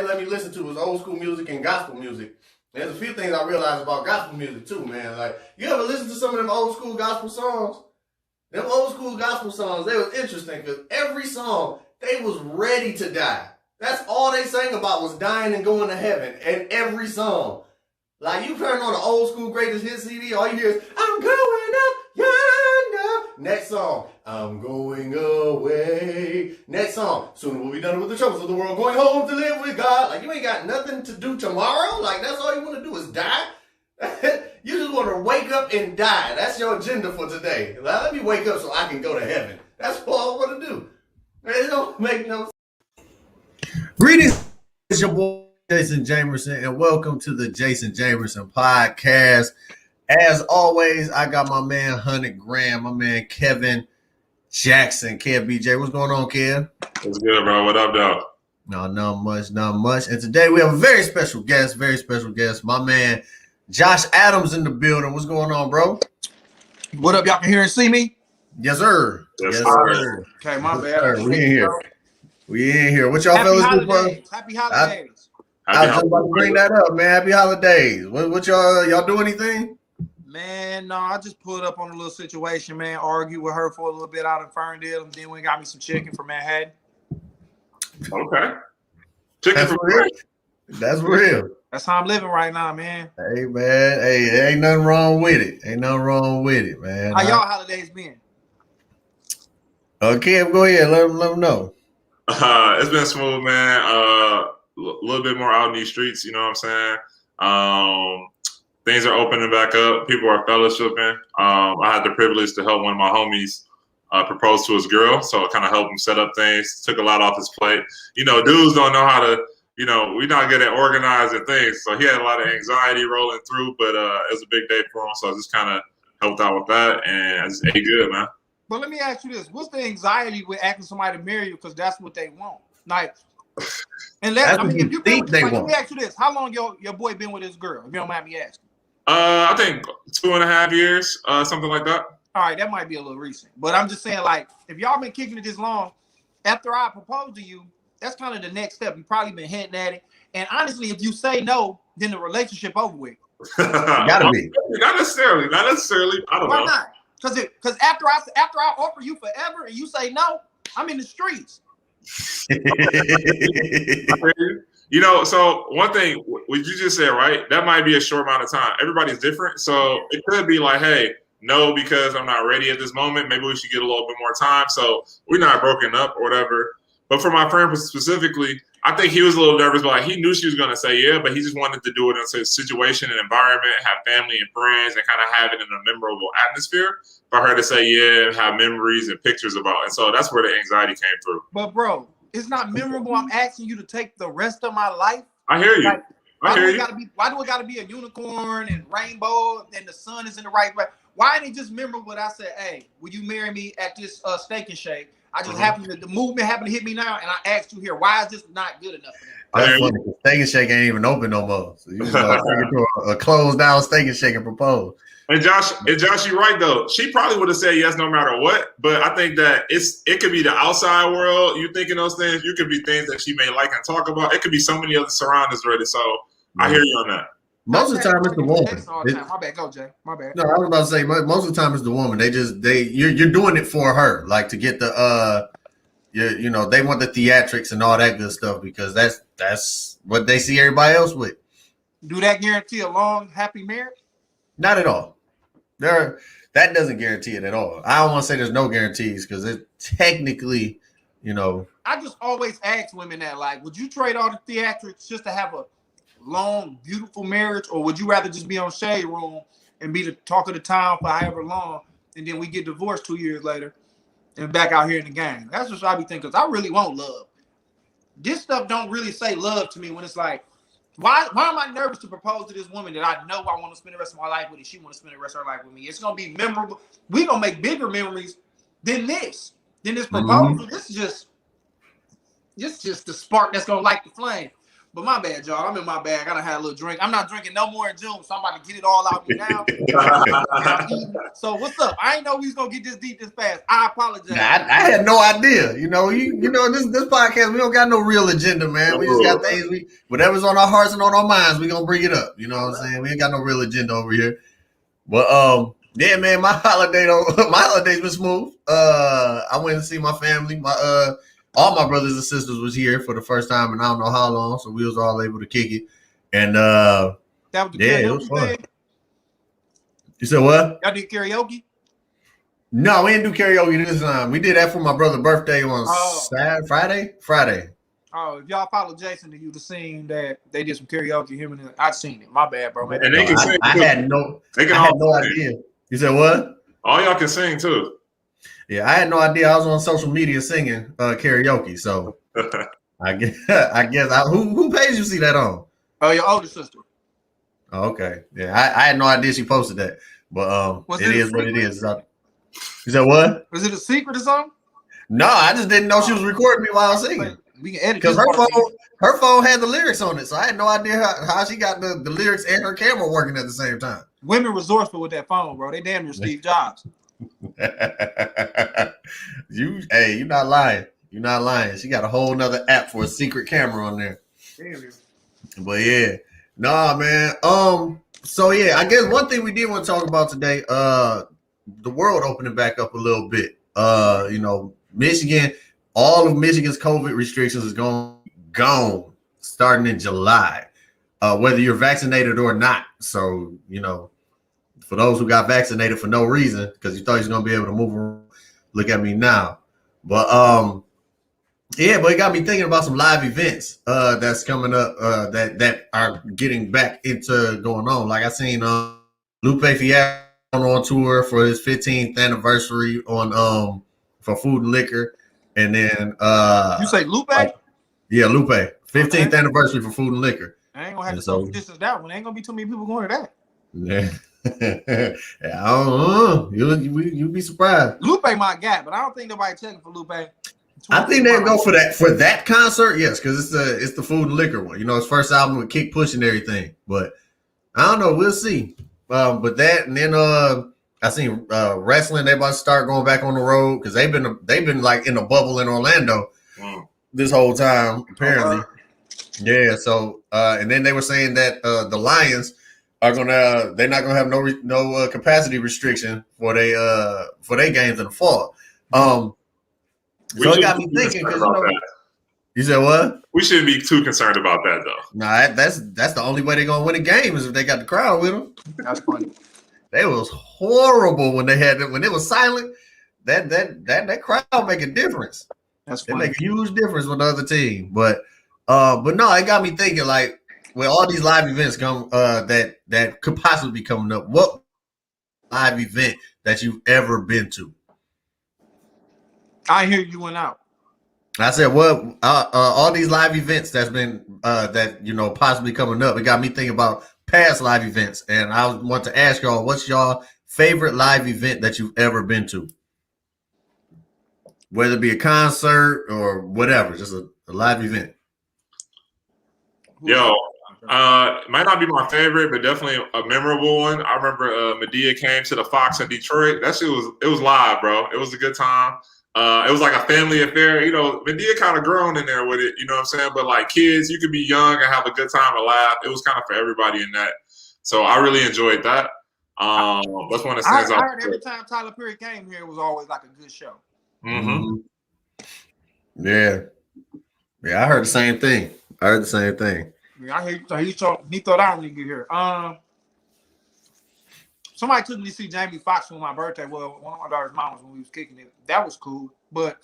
had to let me listen to was old school music and gospel music. There's a few things I realized about gospel music too, man. Like, you ever listen to some of them old school gospel songs? Them old school gospel songs, they was interesting because every song, they was ready to die. That's all they sang about was dying and going to heaven. And every song. Like, you turn on the old school greatest hit CD, all you hear is, I'm going up yonder. Next song, I'm going away. Next song, soon we'll be done with the troubles of the world, going home to live with God. Like, you ain't got nothing to do tomorrow. Like, that's all you want to do is die. You just want to wake up and die. That's your agenda for today. Like, let me wake up so I can go to heaven. That's all I want to do. It don't make no sense. Greetings, it's your boy Jason Jamerson, and welcome to the Jason Jamerson podcast. As always, I got my man 100 Graham, my man Kevin Jackson, Kev BJ. What's going on, Kev? What's good, bro? What up, dog? No, not much. And today we have a very special guest, my man Josh Adams in the building. What's going on, bro? What up? Y'all can hear and see me? Yes, sir. Yes, sir. Okay, my Yes, bad. sir. We in here. What y'all fellas do, bro? Happy holidays. I was just about to bring that up, man. Happy holidays. What y'all do anything? Man, no, I just pulled up on a little situation, man. Argued with her for a little bit out in Ferndale, and then we got me some chicken from Manhattan. Okay. Chicken That's from real. That's real. That's how I'm living right now, man. Hey, man. Hey, there ain't nothing wrong with it. Man. How y'all holidays been? Kev, go ahead. Let them know. It's been smooth, man. A little bit more out in these streets, you know what I'm saying? Things are opening back up. People are fellowshipping. I had the privilege to help one of my homies propose to his girl, so it kind of helped him set up things. Took a lot off his plate. You know, dudes don't know how to, you know, we're not good at organizing things, so he had a lot of anxiety rolling through, but it was a big day for him, so I just kind of helped out with that, and I just ate good, man. But let me ask you this. What's the anxiety with asking somebody to marry you because that's what they want? Like, and let me ask you this. How long your boy been with his girl, if you don't mind me asking? I think 2.5 years, something like that. All right, that might be a little recent. But I'm just saying, like, if y'all been kicking it this long, after I propose to you, that's kind of the next step. You've probably been hinting at it. And honestly, if you say no, then the relationship over with. Gotta be. Not necessarily. I don't know. Why not? Because after I offer you forever and you say no, I'm in the streets. You know, so one thing, what you just said, right? That might be a short amount of time. Everybody's different. So it could be like, hey, no, because I'm not ready at this moment. Maybe we should get a little bit more time. So we're not broken up or whatever. But for my friend specifically, I think he was a little nervous, but like he knew she was going to say yeah, but he just wanted to do it in a situation and environment, have family and friends, and kind of have it in a memorable atmosphere for her to say yeah and have memories and pictures about. And so that's where the anxiety came through. But bro, it's not memorable. I'm asking you to take the rest of my life. I hear you. Like, why do it got to be a unicorn and rainbow and the sun is in the right way? Why ain't it just memorable when I said, hey, will you marry me at this Steak and Shake? I just happened to, the movement happened to hit me now, and I asked you here, why is this not good enough for them? That's funny. Steak and Shake ain't even open no more. So you just take it to a closed down Steak and Shake and propose. And Josh, you're right though. She probably would have said yes no matter what. But I think that it could be the outside world. You thinking those things. You could be things that she may like and talk about. It could be so many other surroundings already. So I hear you on that. Most of the time it's the woman. My bad, go Jay. My bad. No, I was about to say most of the time it's the woman. You're doing it for her, like to get the you know, they want the theatrics and all that good stuff because that's what they see everybody else with. Do that guarantee a long, happy marriage? Not at all. That doesn't guarantee it at all. I don't want to say there's no guarantees because it technically, you know. I just always ask women that, like, would you trade all the theatrics just to have a long, beautiful marriage, or would you rather just be on Shade Room and be the talk of the town for however long, and then we get divorced 2 years later and back out here in the game? That's what I be thinking, because I really want love. This stuff don't really say love to me when it's like, why am I nervous to propose to this woman that I know I want to spend the rest of my life with and she want to spend the rest of her life with me? It's going to be memorable. We're going to make bigger memories than this proposal. This is just the spark that's going to light the flame. But my bad, y'all. I'm in my bag. I done had a little drink. I'm not drinking no more in June, so I'm about to get it all out me now. I'm eating. So what's up? I ain't know we was gonna get this deep this fast. I apologize. Nah, I had no idea. You know, this podcast, we don't got no real agenda, man. We just got things, whatever's on our hearts and on our minds, we gonna bring it up. You know what I'm saying? We ain't got no real agenda over here. But yeah, man, my holiday's been smooth. I went to see my family. All my brothers and sisters was here for the first time in I don't know how long, so we was all able to kick it. And that was the it was karaoke fun. thing? You said what? Y'all did karaoke? No, we didn't do karaoke this time. We did that for my brother's birthday on Friday. Oh, if y'all follow Jason, then you'd have seen that they did some karaoke. Him and I seen it. My bad, bro. And they can sing. I had no idea. You said what? All y'all can sing too. Yeah, I had no idea. I was on social media singing karaoke. So I guess who page you see that on? Oh, your older sister. Oh, okay. Yeah, I had no idea she posted that. But it is what it is. You said what? Was it a secret or something? No, I just didn't know she was recording me while I was singing. We can edit because her phone had the lyrics on it, so I had no idea how she got the lyrics and her camera working at the same time. Women resourceful with that phone, bro. They damn near Steve Jobs. You're not lying. You're not lying. She got a whole nother app for a secret camera on there. Damn. But yeah, nah, man. So yeah, I guess one thing we did want to talk about today, the world opening back up a little bit. You know, Michigan, all of Michigan's COVID restrictions is gone starting in July, whether you're vaccinated or not. So, you know, for those who got vaccinated for no reason, because you thought you was going to be able to move around, look at me now. But, yeah, but it got me thinking about some live events that's coming up that are getting back into going on. Like I seen Lupe Fiasco on tour for his 15th anniversary on for Food and Liquor. And then you say Lupe? Yeah, Lupe. 15th anniversary for Food and Liquor. I ain't gonna have to social distance that one. Ain't gonna be too many people going to that. Yeah. I don't know. You'll be surprised. Lupe my guy, but I don't think nobody checking for Lupe. I think they'll go for that concert, yes, because it's the Food and Liquor one. You know, his first album with Kick Push and everything. But I don't know, we'll see. But that, and then I seen wrestling. They about to start going back on the road because they've been like in a bubble in Orlando this whole time apparently. Yeah. So and then they were saying that the Lions they're not gonna have no capacity restriction for they games in the fall. So it got me thinking because you said what? We shouldn't be too concerned about that though. Nah, that's the only way they're gonna win a game is if they got the crowd with them. That's funny. They was horrible when it was silent. That crowd make a difference. That's they funny. make a huge difference with the other team. But no, it got me thinking like when all these live events come that could possibly be coming up. What live event that you've ever been to? I hear you went out. I said, what all these live events that's been that you know possibly coming up. It got me thinking about past live events, and I want to ask y'all, what's y'all favorite live event that you've ever been to? Whether it be a concert or whatever, just a live event. Yo, might not be my favorite, but definitely a memorable one. I remember Medea came to the Fox in Detroit. That shit was live, bro. It was a good time. It was like a family affair. You know, Medea kind of grown in there with it, you know what I'm saying? But like kids, you could be young and have a good time and laugh. It was kind of for everybody in that. So I really enjoyed that. That's one of the things I heard every time Tyler Perry came here, it was always like a good show. Mm-hmm. Yeah. Yeah, I heard the same thing. Yeah, I heard he thought I didn't get here. Somebody took me to see Jamie Foxx for my birthday. Well, one of my daughter's moms when we was kicking it. That was cool. But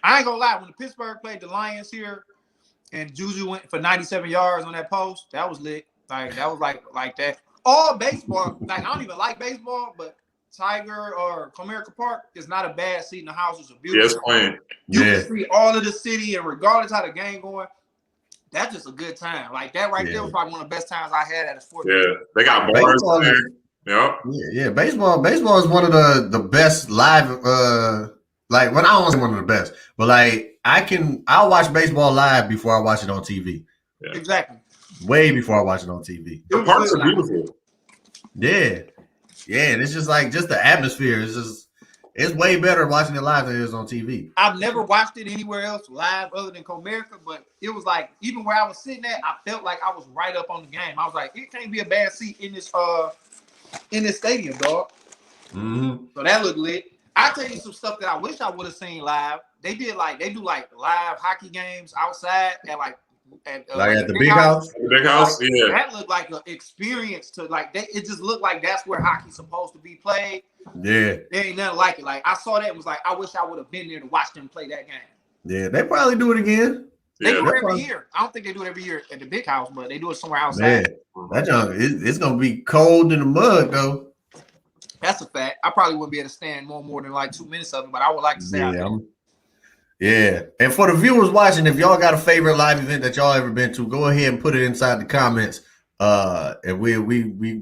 I ain't gonna lie, when the Pittsburgh played the Lions here and Juju went for 97 yards on that post, that was lit. Like that was like that. All baseball, like I don't even like baseball, but Tiger or Comerica Park is not a bad seat in the house. It's a beautiful. Yes, you can see all of the city, and regardless how the game going, that's just a good time. Like that right there was probably one of the best times I had at a sports. Yeah, they got bars there. Yep. Yeah. Baseball is one of the best live. Like when I don't say one of the best, but like I'll watch baseball live before I watch it on TV. Exactly. Way before I watch it on TV. The parks are beautiful. Yeah. Yeah, and it's just like the atmosphere it's way better watching it live than it is on TV. I've never watched it anywhere else live other than Comerica, but it was like even where I was sitting at, I felt like I was right up on the game. I was like, it can't be a bad seat in this stadium, dog. Mm-hmm. So that looked lit. I'll tell you some stuff that I wish I would have seen live. They do live hockey games outside at the big house. The big house, yeah. That looked like an experience to it just looked like that's where hockey's supposed to be played. Yeah. There ain't nothing like it. Like I saw that and was like, I wish I would have been there to watch them play that game. Yeah, they probably do it again. They do it every year. I don't think they do it every year at the big house, but they do it somewhere outside. Man, that junk, it's gonna be cold in the mud though. That's a fact. I probably wouldn't be able to stand more than like 2 minutes of it, but I would like to say Yeah. And for the viewers watching, if y'all got a favorite live event that y'all ever been to, go ahead and put it inside the comments. And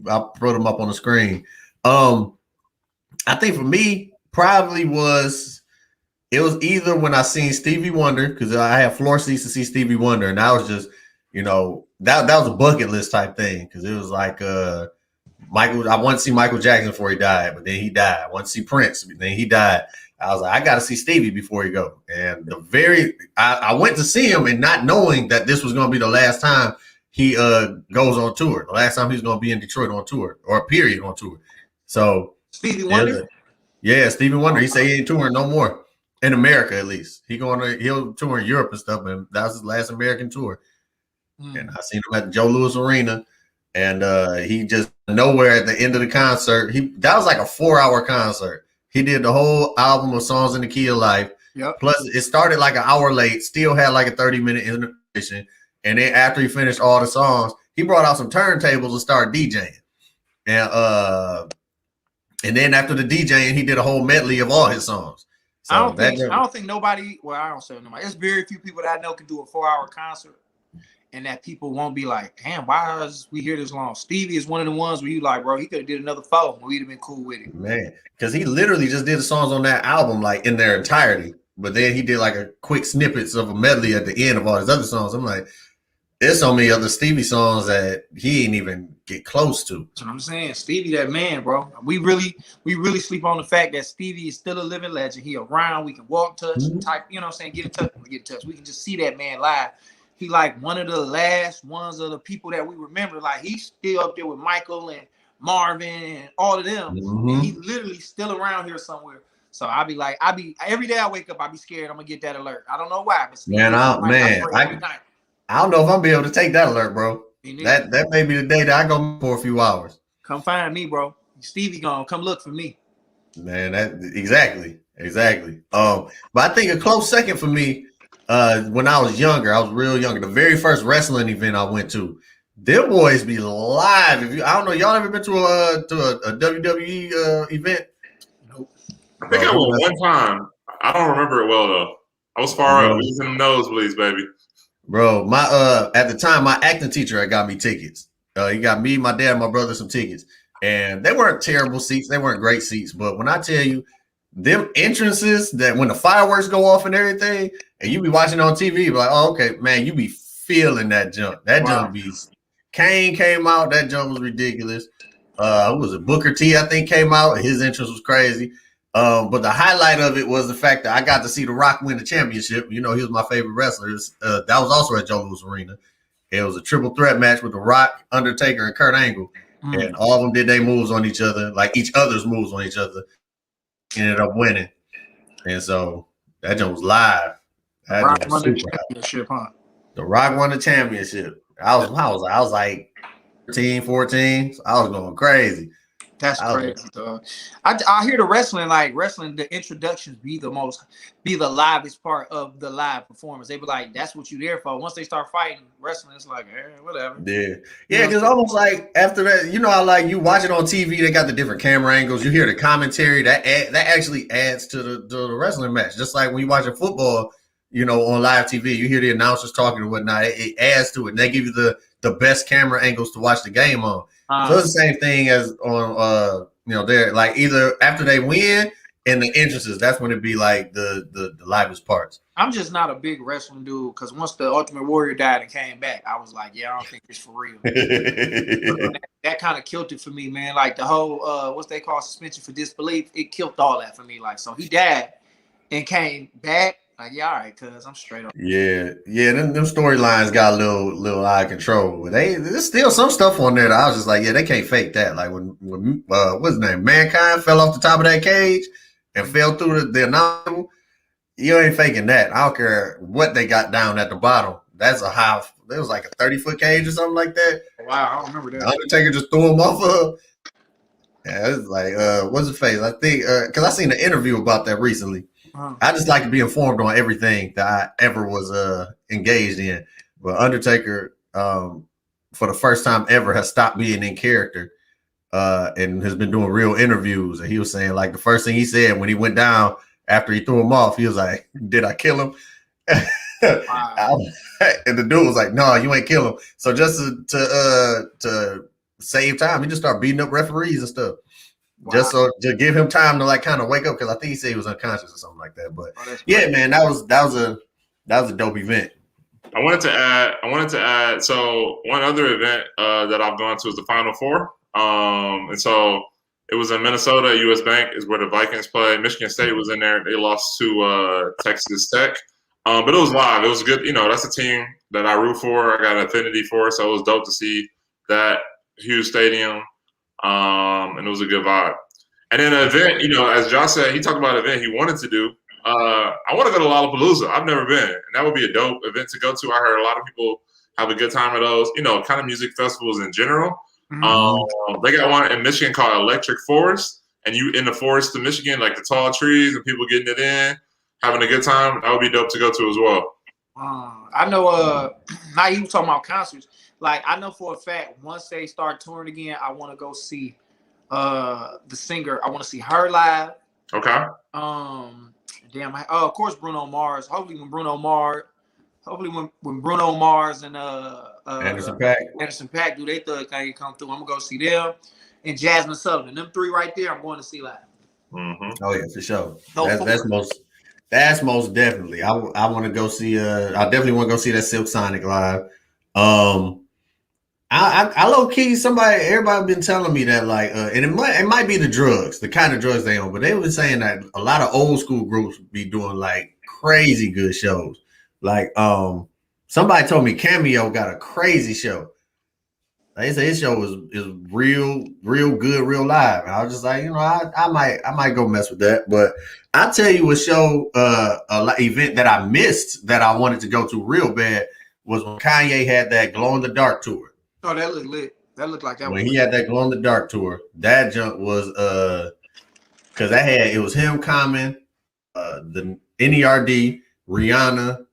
I'll throw them up on the screen. I think for me, probably it was either when I seen Stevie Wonder, because I had floor seats to see Stevie Wonder, and that was just, that was a bucket list type thing, because it was like Michael. I wanted to see Michael Jackson before he died, but then he died. I wanted to see Prince, but then he died. I was like, I got to see Stevie before he go. And I went to see him and not knowing that this was going to be the last time he goes on tour, the last time he's going to be in Detroit on tour, or period on tour. So Stevie Wonder. Yeah, Stevie Wonder. He said he ain't touring no more in America, at least. He'll tour in Europe and stuff, and that was his last American tour. And I seen him at the Joe Louis Arena, and he just nowhere at the end of the concert. That was like a 4-hour concert. He did the whole album of Songs in the Key of Life. Yep. Plus, it started like an hour late. Still had like a 30-minute intermission, and then after he finished all the songs, he brought out some turntables and started DJing. And then after the DJing, he did a whole medley of all his songs. So I don't think nobody. Well, I don't say nobody. There's very few people that I know can do a 4-hour concert, and that people won't be like, "Damn, why is we here this long?" Stevie is one of the ones where you like, bro, he could have did another 4, and we'd have been cool with it. Man, because he literally just did the songs on that album like in their entirety, but then he did like a quick snippets of a medley at the end of all his other songs. I'm like, there's so many other Stevie songs that he ain't even get close to. That's what I'm saying. Stevie, that man, bro. We really sleep on the fact that Stevie is still a living legend. He around. We can walk, touch, type. You know what I'm saying? Get in touch. We can just see that man live. He like one of the last ones of the people that we remember. Like he's still up there with Michael and Marvin and all of them. And he literally still around here somewhere. So every day I wake up, I be scared I'm gonna get that alert. I don't know why, but I don't know if I'm be able to take that alert, bro. That may be the day that I go for a few hours. Come find me, bro. Stevie gone. Come look for me. Man, exactly. But I think a close second for me, when I was younger, I was real younger. The very first wrestling event I went to, them boys be live. I don't know, y'all ever been to a WWE event? Nope. I think I went one time. I don't remember it well though. I was far up. We was in the nosebleeds, baby. Bro, my at the time, my acting teacher had got me tickets. He got me, my dad, and my brother some tickets. And they weren't terrible seats. They weren't great seats. But when I tell you, them entrances, that when the fireworks go off and everything, and you be watching on TV, you be like, oh, okay, man, you be feeling that jump. That jump be. Kane came out. That jump was ridiculous. Who was it? Booker T, I think, came out. His entrance was crazy. But the highlight of it was the fact that I got to see The Rock win the championship. You know, he was my favorite wrestler. That was also at Joe Louis Arena. It was a triple threat match with The Rock, Undertaker, and Kurt Angle. And all of them did their moves on each other, like each other's moves on each other. Ended up winning. And so that jump was live. The Rock won the championship, huh? The Rock won the championship. I was like 13, 14. So I was going crazy. That's crazy, dog. I hear the wrestling, the introductions be the livest part of the live performance. They be like, that's what you there for. Once they start fighting, wrestling, it's like, whatever. Yeah, because almost like after that, you know how like you watch it on TV, they got the different camera angles. You hear the commentary that actually adds to the wrestling match. Just like when you watch a football, you know, on live TV, you hear the announcers talking and whatnot. It adds to it. And they give you the best camera angles to watch the game on. So it's the same thing as on, they're like either after they win and the entrances, that's when it'd be like the livest parts. I'm just not a big wrestling dude because once the Ultimate Warrior died and came back, I was like, yeah, I don't think it's for real. that kind of killed it for me, man. Like the whole what's they call suspension for disbelief, it killed all that for me. Like, so he died and came back. Like, yeah, all right, cuz I'm straight up. Yeah. Them storylines got a little out of control. But there's still some stuff on there that I was just like, yeah, they can't fake that. Like when what's his name? Mankind fell off the top of that cage and fell through the anomaly. You ain't faking that. I don't care what they got down at the bottom. That's a high. There was like a 30-foot cage or something like that. Wow, I don't remember that. The Undertaker just threw him off of. Yeah, it was like, what's his face? I think because I seen an interview about that recently. I just like to be informed on everything that I ever was engaged in. But Undertaker, for the first time ever, has stopped being in character and has been doing real interviews. And he was saying, like, the first thing he said when he went down after he threw him off, he was like, "Did I kill him?" Wow. And the dude was like, "No, you ain't kill him." So just to save time, he just started beating up referees and stuff. Wow. Just so to give him time to like kind of wake up, because I think he said he was unconscious or something like that. But yeah, man, that was a dope event. I wanted to add. So one other event that I've gone to is the Final Four. And so it was in Minnesota. US Bank is where the Vikings played. Michigan State was in there. They lost to Texas Tech. But it was live. It was good. You know, that's a team that I root for. I got an affinity for. So it was dope to see that huge stadium. And it was a good vibe. And then an event, you know, as Josh said, he talked about an event he wanted to do. I want to go to Lollapalooza. I've never been. And that would be a dope event to go to. I heard a lot of people have a good time at those, you know, kind of music festivals in general. Mm-hmm. They got one in Michigan called Electric Forest. And you in the forest of Michigan, like the tall trees and people getting it in, having a good time. That would be dope to go to as well. I know, now you talking about concerts. Like, I know for a fact, once they start touring again, I want to go see the singer. I want to see her live. Okay. Of course, Bruno Mars. Hopefully when Bruno Mars and Anderson .Paak do they thug thing come through, I'm gonna go see them. And Jasmine Sullivan. Them three right there, I'm going to see live. Mm-hmm. Oh yeah, for sure. That's most definitely. I want to go see. I definitely want to go see that Silk Sonic live. I low key everybody been telling me that like, and it might be the drugs, the kind of drugs they on, but they were saying that a lot of old school groups be doing like crazy good shows. Like, somebody told me Cameo got a crazy show. They say his show is real good, real live. And I was just like, you know, I might go mess with that. But I tell you a show, event that I missed that I wanted to go to real bad was when Kanye had that Glow in the Dark tour. Oh, that looked lit. That looked like that. When he had that Glow in the Dark tour, that junk was because it was him, Common, the NERD, Rihanna,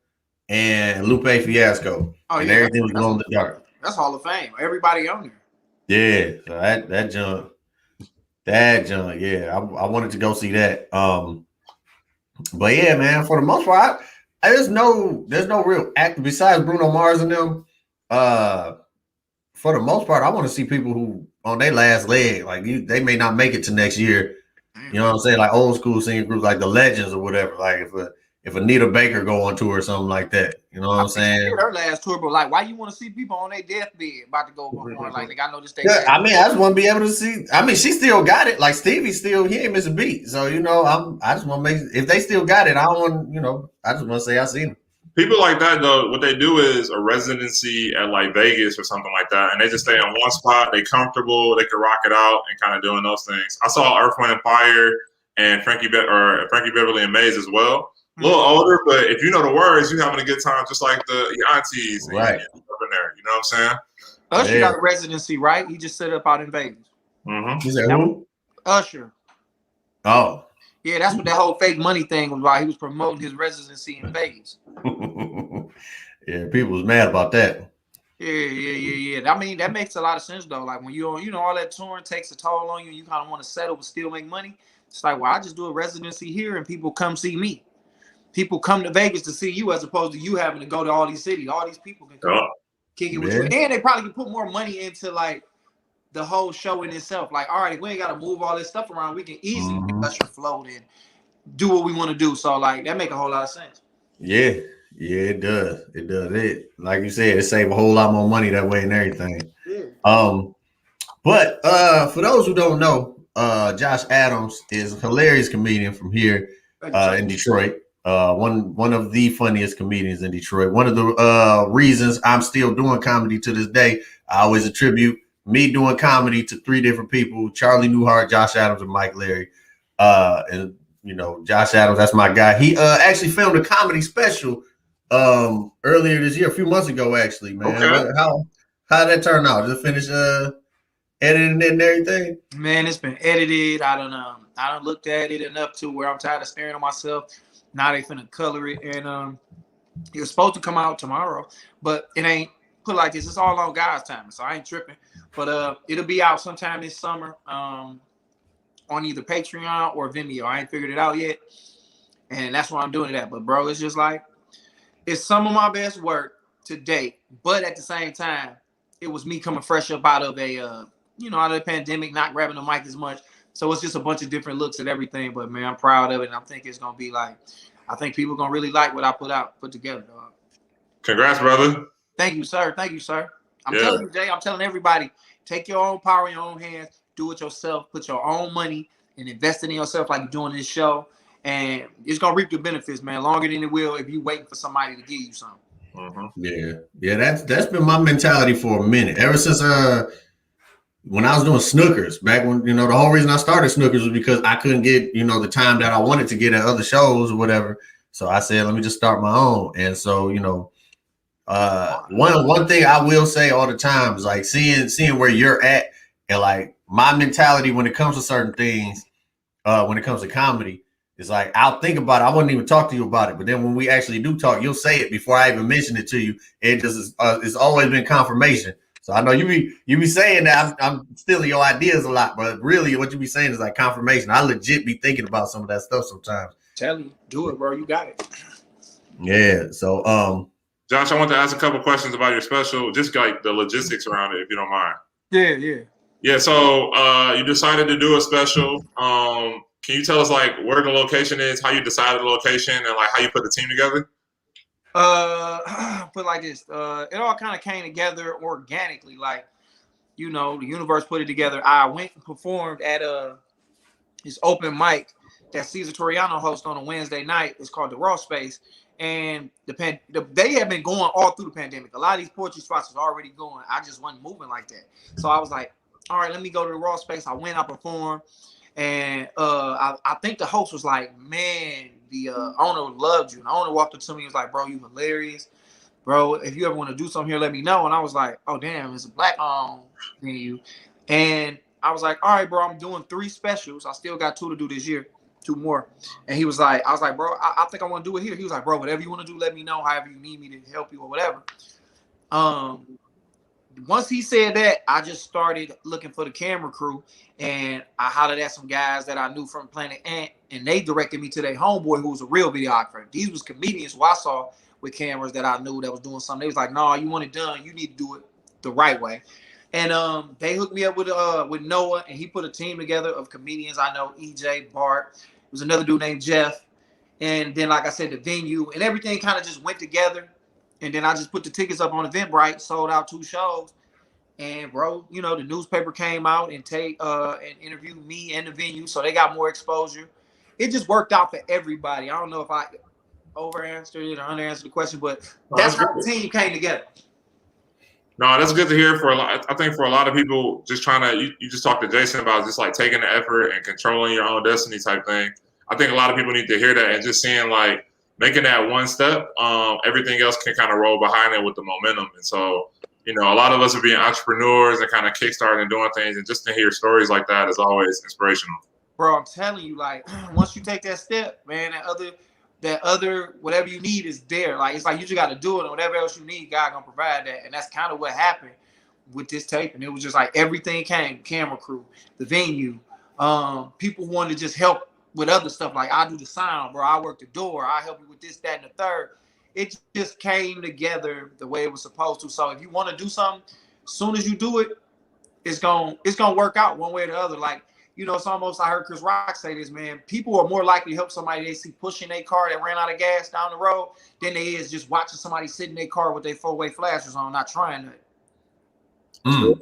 and Lupe Fiasco. Oh, and everything was Glow in the Dark. That's Hall of Fame. Everybody on there. Yeah, so that junk, yeah. I wanted to go see that. But yeah, man, for the most part, there's no real act besides Bruno Mars and them. For the most part, I want to see people who on their last leg, like they may not make it to next year. You know what I'm saying? Like old school singing groups, like the Legends or whatever. Like if Anita Baker go on tour or something like that, you know what I'm saying? Her last tour, but like, why you want to see people on their deathbed about to go on? Like, I know this thing. Yeah, I mean, I just want to be able to see. I mean, she still got it. Like Stevie still, he ain't miss a beat. So you know, I just want to make. If they still got it, I want, you know, I just want to say I seen them. People like that though, what they do is a residency at like Vegas or something like that, and they just stay in one spot. They comfortable, they can rock it out and kind of doing those things. I saw Earth, Wind & Fire and Frankie Beverly and Maze as well. A little older, but if you know the words, you're having a good time, just like your aunties, right? Up in there, you know what I'm saying? Usher got a residency, right? He just set up out in Vegas. Mm-hmm. You said who? Usher. Oh. Yeah, that's what that whole fake money thing was about. He was promoting his residency in Vegas. Yeah, people was mad about that. Yeah. I mean, that makes a lot of sense though. Like when you know all that touring takes a toll on you, and you kind of want to settle but still make money. It's like, well, I just do a residency here, and people come see me. People come to Vegas to see you, as opposed to you having to go to all these cities. All these people can come kick it with you, and they probably can put more money into like the whole show in itself. Like, all right, if we ain't got to move all this stuff around, we can easily get Usher float in do what we want to do. So like that make a whole lot of sense. Yeah, it does. It does. It like you said, it save a whole lot more money that way and everything. Yeah. But for those who don't know, Josh Adams is a hilarious comedian from here in Detroit. One of the funniest comedians in Detroit. One of the reasons I'm still doing comedy to this day, I always attribute me doing comedy to three different people: Charlie Newhart, Josh Adams, and Mike Larry. And you know, Josh Adams, that's my guy. He actually filmed a comedy special earlier this year, a few months ago, actually, man. Okay. How did that turn out? Did it finish editing it and everything? Man, it's been edited. I don't looked at it enough to where I'm tired of staring at myself. Now they finna color it, and it was supposed to come out tomorrow, but it ain't. Put like this, it's all on God's time, so I ain't tripping. But it'll be out sometime this summer on either Patreon or Vimeo. I ain't figured it out yet, and that's why I'm doing it at. But bro, it's just like it's some of my best work to date, but at the same time, it was me coming fresh up out of a out of the pandemic, not grabbing the mic as much. So it's just a bunch of different looks at everything. But man, I'm proud of it, and I think it's gonna be like, I think people gonna really like what I put together, dog. Congrats, brother. Thank you, sir. Thank you, sir. I'm telling you, Jay. I'm telling everybody, take your own power in your own hands. Do it yourself. Put your own money and invest in yourself, like you're doing this show, and it's gonna reap the benefits, man. Longer than it will if you waiting for somebody to give you something. Yeah. That's been my mentality for a minute. Ever since when I was doing snookers, back when the whole reason I started snookers was because I couldn't get the time that I wanted to get at other shows or whatever. So I said, let me just start my own. And so one thing I will say all the time is like seeing where you're at, and like my mentality when it comes to certain things, when it comes to comedy, is like I'll think about it. I wouldn't even talk to you about it, but then when we actually do talk, you'll say it before I even mention it to you. It just it's always been confirmation. So I know you be saying that I'm stealing your ideas a lot, but really what you be saying is like confirmation. I legit be thinking about some of that stuff sometimes. Tell you, do it, bro. You got it. Yeah. So Josh, I want to ask a couple questions about your special, just like the logistics around it, if you don't mind. Yeah. So you decided to do a special. Can you tell us like where the location is, how you decided the location, and like how you put the team together? Put like this. It all kind of came together organically. Like, the universe put it together. I went and performed at this open mic that Cesar Toriano hosts on a Wednesday night. It's called the Raw Space. And they have been going all through the pandemic. A lot of these poetry spots was already going. I just wasn't moving like that. So I was like, all right, let me go to the Raw Space. I went, I performed. And I think the host was like, man, the owner loved you. And the owner walked up to me and was like, bro, you hilarious. Bro, if you ever want to do something here, let me know. And I was like, oh, damn, it's a black venue. And I was like, all right, bro, I'm doing 3 specials. I still got 2 to do this year, 2 more. And he was like, I was like, bro, I think I want to do it here. He was like, bro, whatever you want to do, let me know. However you need me to help you or whatever. Once he said that, I just started looking for the camera crew, and I hollered at some guys that I knew from Planet Ant, and they directed me to their homeboy who was a real videographer. These was comedians who I saw with cameras that I knew that was doing something. They was like, no, you want it done, you need to do it the right way. And they hooked me up with Noah, and he put a team together of comedians. I know EJ, Bart, there was another dude named Jeff, and then like I said, the venue, and everything kind of just went together. And then I just put the tickets up on Eventbrite, sold out 2 shows. And bro, the newspaper came out and interviewed me and the venue, so they got more exposure. It just worked out for everybody. I don't know if I over-answered it or under-answered the question, but that's how the team came together. No, that's good to hear for a lot. I think for a lot of people just trying to, you just talked to Jason about just like taking the effort and controlling your own destiny type thing. I think a lot of people need to hear that, and just seeing like making that one step, everything else can kind of roll behind it with the momentum. And so, a lot of us are being entrepreneurs and kind of kickstarting and doing things, and just to hear stories like that is always inspirational. Bro, I'm telling you, like, once you take that step, man, that other whatever you need is there. Like, it's like you just got to do it, and whatever else you need, God gonna provide that. And that's kind of what happened with this tape. And it was just like everything came: camera crew, the venue, people who wanted to just help with other stuff. Like, I do the sound, bro. I work the door. I help you with this, that, and the third. It just came together the way it was supposed to. So if you want to do something, as soon as you do it, it's gonna work out one way or the other. Like, you know, it's almost, I heard Chris Rock say this, man, people are more likely to help somebody they see pushing their car that ran out of gas down the road than they is just watching somebody sit in their car with their four-way flashers on, not trying to.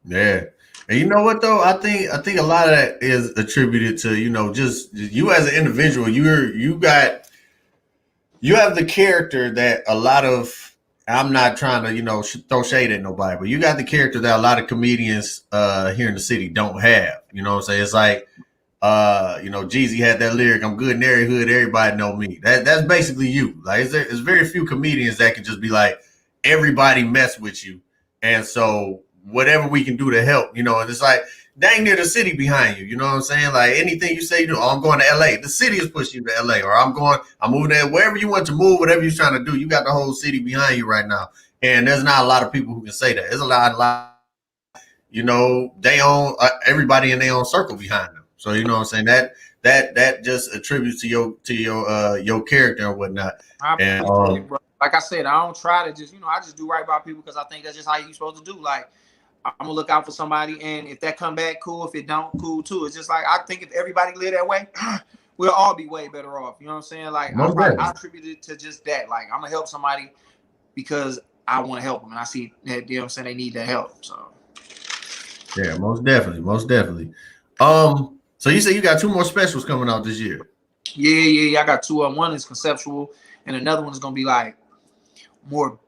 Yeah. And you know what though? I think a lot of that is attributed to, you know, just you as an individual. You have the character that a lot of, I'm not trying to, you know, throw shade at nobody, but you got the character that a lot of comedians here in the city don't have. You know what I'm saying? It's like, you know, Jeezy had that lyric, "I'm good in every hood, everybody know me." That's basically you. Like, there's very few comedians that can just be like, everybody mess with you, and so whatever we can do to help, you know. And it's like, dang near the city behind you. You know what I'm saying? Like, anything you say, you know, oh, I'm going to LA. The city is pushing you to LA, or I'm moving there. Wherever you want to move, whatever you're trying to do, you got the whole city behind you right now. And there's not a lot of people who can say that. There's a lot, you know, they own everybody in their own circle behind them. So you know what I'm saying? That just attributes to your character and whatnot. And like I said, I don't try to just, you know, I just do right by people because I think that's just how you're supposed to do. Like, I'm gonna look out for somebody, and if that come back, cool. If it don't, cool too. It's just like, I think if everybody live that way, we'll all be way better off. You know what I'm saying? Like, I attribute it to just that. Like, I'm gonna help somebody because I want to help them, and I see that, you know what I'm saying, they need that help. So yeah, most definitely. So you say you got 2 more specials coming out this year? Yeah. I got 2 of them. One is conceptual, and another one is gonna be like more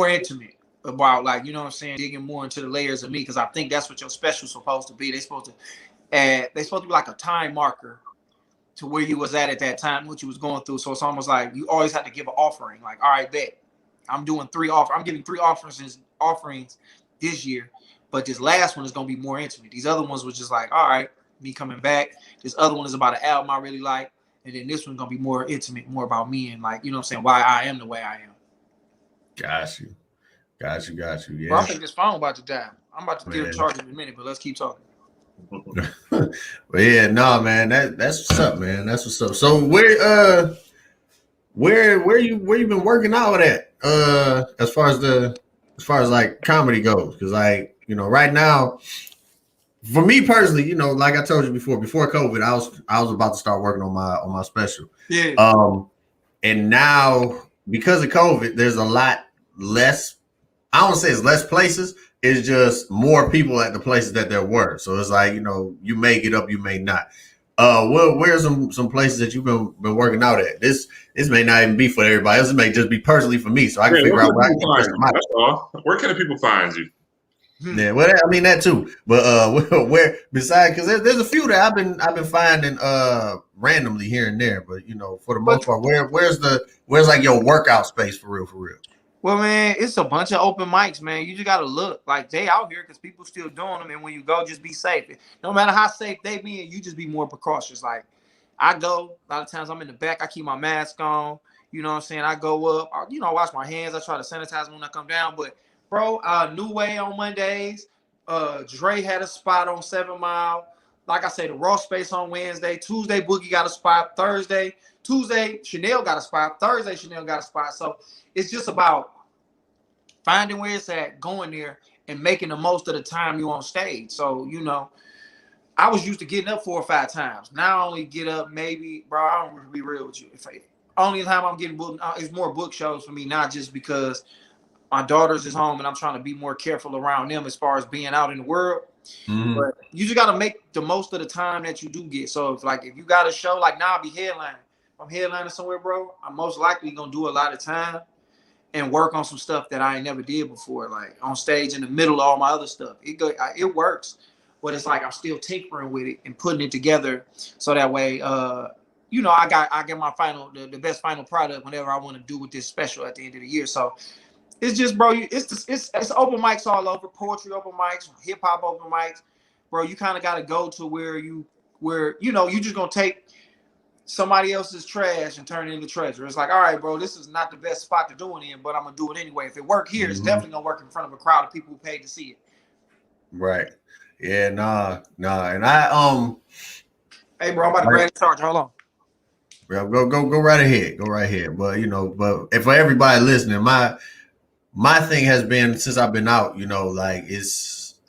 intimate. About, like, you know what I'm saying, digging more into the layers of me, because I think that's what your special's supposed to be. They're supposed to be like a time marker to where you was at that time, what you was going through. So it's almost like you always have to give an offering. Like, all right, bet I'm giving 3 offerings this year, but this last one is gonna be more intimate. These other ones was just like, all right, me coming back. This other one is about an album I really like, and then this one's gonna be more intimate, more about me, and, like, you know what I'm saying, why I am the way I am. Got you. Yeah. Bro, I think this phone about to die. I'm about to get a charge in a minute, but let's keep talking. But yeah, no, man, that's what's up, man. That's what's up. So where you been working out at? As far as like comedy goes, because, like, you know, right now, for me personally, you know, like I told you before COVID, I was about to start working on my special. Yeah. And now because of COVID, there's a lot less. I don't say it's less places. It's just more people at the places that there were. So it's like, you know, you may get up, you may not. Where's some places that you've been working out at? This may not even be for everybody else. It may just be personally for me, so I can figure out where I can find you. That's all. Where can the people find you? Yeah, well, I mean that too. But where besides, because there's a few that I've been finding randomly here and there. But, you know, for the most part, where's like your workout space for real? Well, man, it's a bunch of open mics, man. You just gotta look. Like, they out here because people still doing them. And when you go, just be safe. No matter how safe they be, you just be more precautious. Like, I go, a lot of times I'm in the back. I keep my mask on. You know what I'm saying? I go up. I wash my hands. I try to sanitize them when I come down. But, bro, New Way on Mondays. Dre had a spot on 7 Mile. Like I say, the Raw Space on Wednesday. Tuesday, Boogie got a spot. Tuesday, Chanel got a spot. Thursday, Chanel got a spot. So it's just about finding where it's at, going there, and making the most of the time you on stage. So, you know, I was used to getting up 4 or 5 times. Now I only get up maybe, bro, I don't be real with you. Only time I'm getting booked is more book shows for me, not just because my daughter's is home and I'm trying to be more careful around them as far as being out in the world. Mm-hmm. But you just got to make the most of the time that you do get. So if you got a show, like now I'll be headlining. If I'm headlining somewhere, bro, I'm most likely going to do a lot of time and work on some stuff that I ain't never did before, like on stage in the middle of all my other stuff. It works, but it's like I'm still tinkering with it and putting it together so that way, you know, I get my the best final product whenever I want to do with this special at the end of the year. So it's just, bro, it's open mics all over, poetry open mics, hip hop open mics, bro. You kind of got to go to where you know, you just gonna take somebody else's trash and turn it into treasure. It's like, all right, bro, this is not the best spot to do it in, but I'm gonna do it anyway. If it work here, it's definitely gonna work in front of a crowd of people who paid to see it. Right. Yeah. Nah. And I Hey, bro, I'm about to grab the charger. Hold on. Bro, go right ahead. Go right ahead. But, you know, if for everybody listening, my thing has been since I've been out, you know, like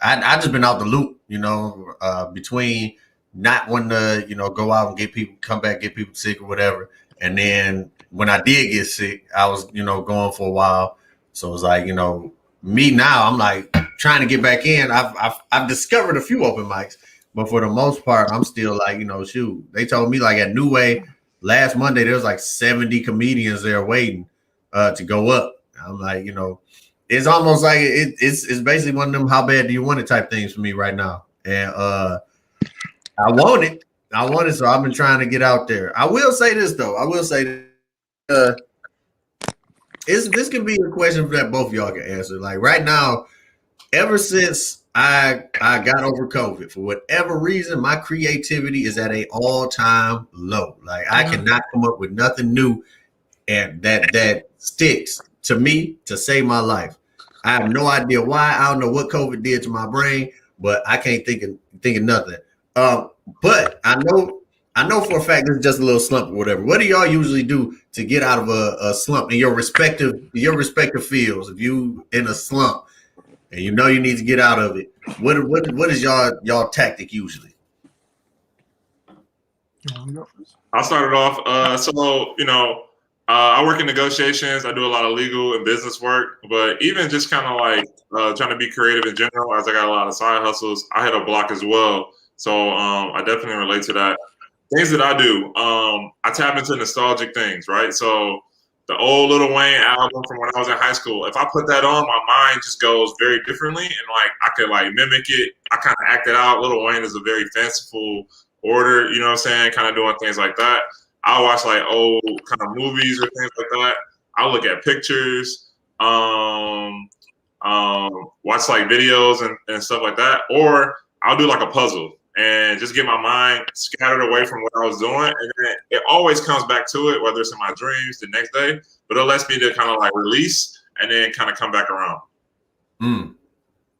I just been out the loop, you know, between not wanting to, go out and come back, get people sick or whatever. And then when I did get sick, I was, going for a while. So it's like, me now, I'm like trying to get back in. I've discovered a few open mics, but for the most part, I'm still like, shoot. They told me like at New Way last Monday, there was like 70 comedians there waiting to go up. I'm like, it's almost like it's basically one of them how bad do you want it type things for me right now. And I want it. So I've been trying to get out there. I will say this though. This can be a question that both of y'all can answer. Like right now, ever since I got over COVID, for whatever reason, my creativity is at an all-time low. Like I cannot come up with nothing new and that sticks to me to save my life. I have no idea why. I don't know what COVID did to my brain, but I can't think of nothing. But I know for a fact this is just a little slump or whatever. What do y'all usually do to get out of a slump in your respective fields? If you in a slump and you need to get out of it, what is y'all tactic usually? I'll start it off. I work in negotiations. I do a lot of legal and business work, but even just kind of like trying to be creative in general, as I got a lot of side hustles, I hit a block as well. So I definitely relate to that. Things that I do, I tap into nostalgic things, right? So the old Lil Wayne album from when I was in high school, if I put that on, my mind just goes very differently, and like I could like mimic it. I kind of act it out. Lil Wayne is a very fanciful order, you know what I'm saying? Kind of doing things like that. I'll watch like old kind of movies or things like that. I'll look at pictures, watch like videos and stuff like that. Or I'll do like a puzzle and just get my mind scattered away from what I was doing. And then it always comes back to it, whether it's in my dreams the next day, but it lets me to kind of like release and then kind of come back around.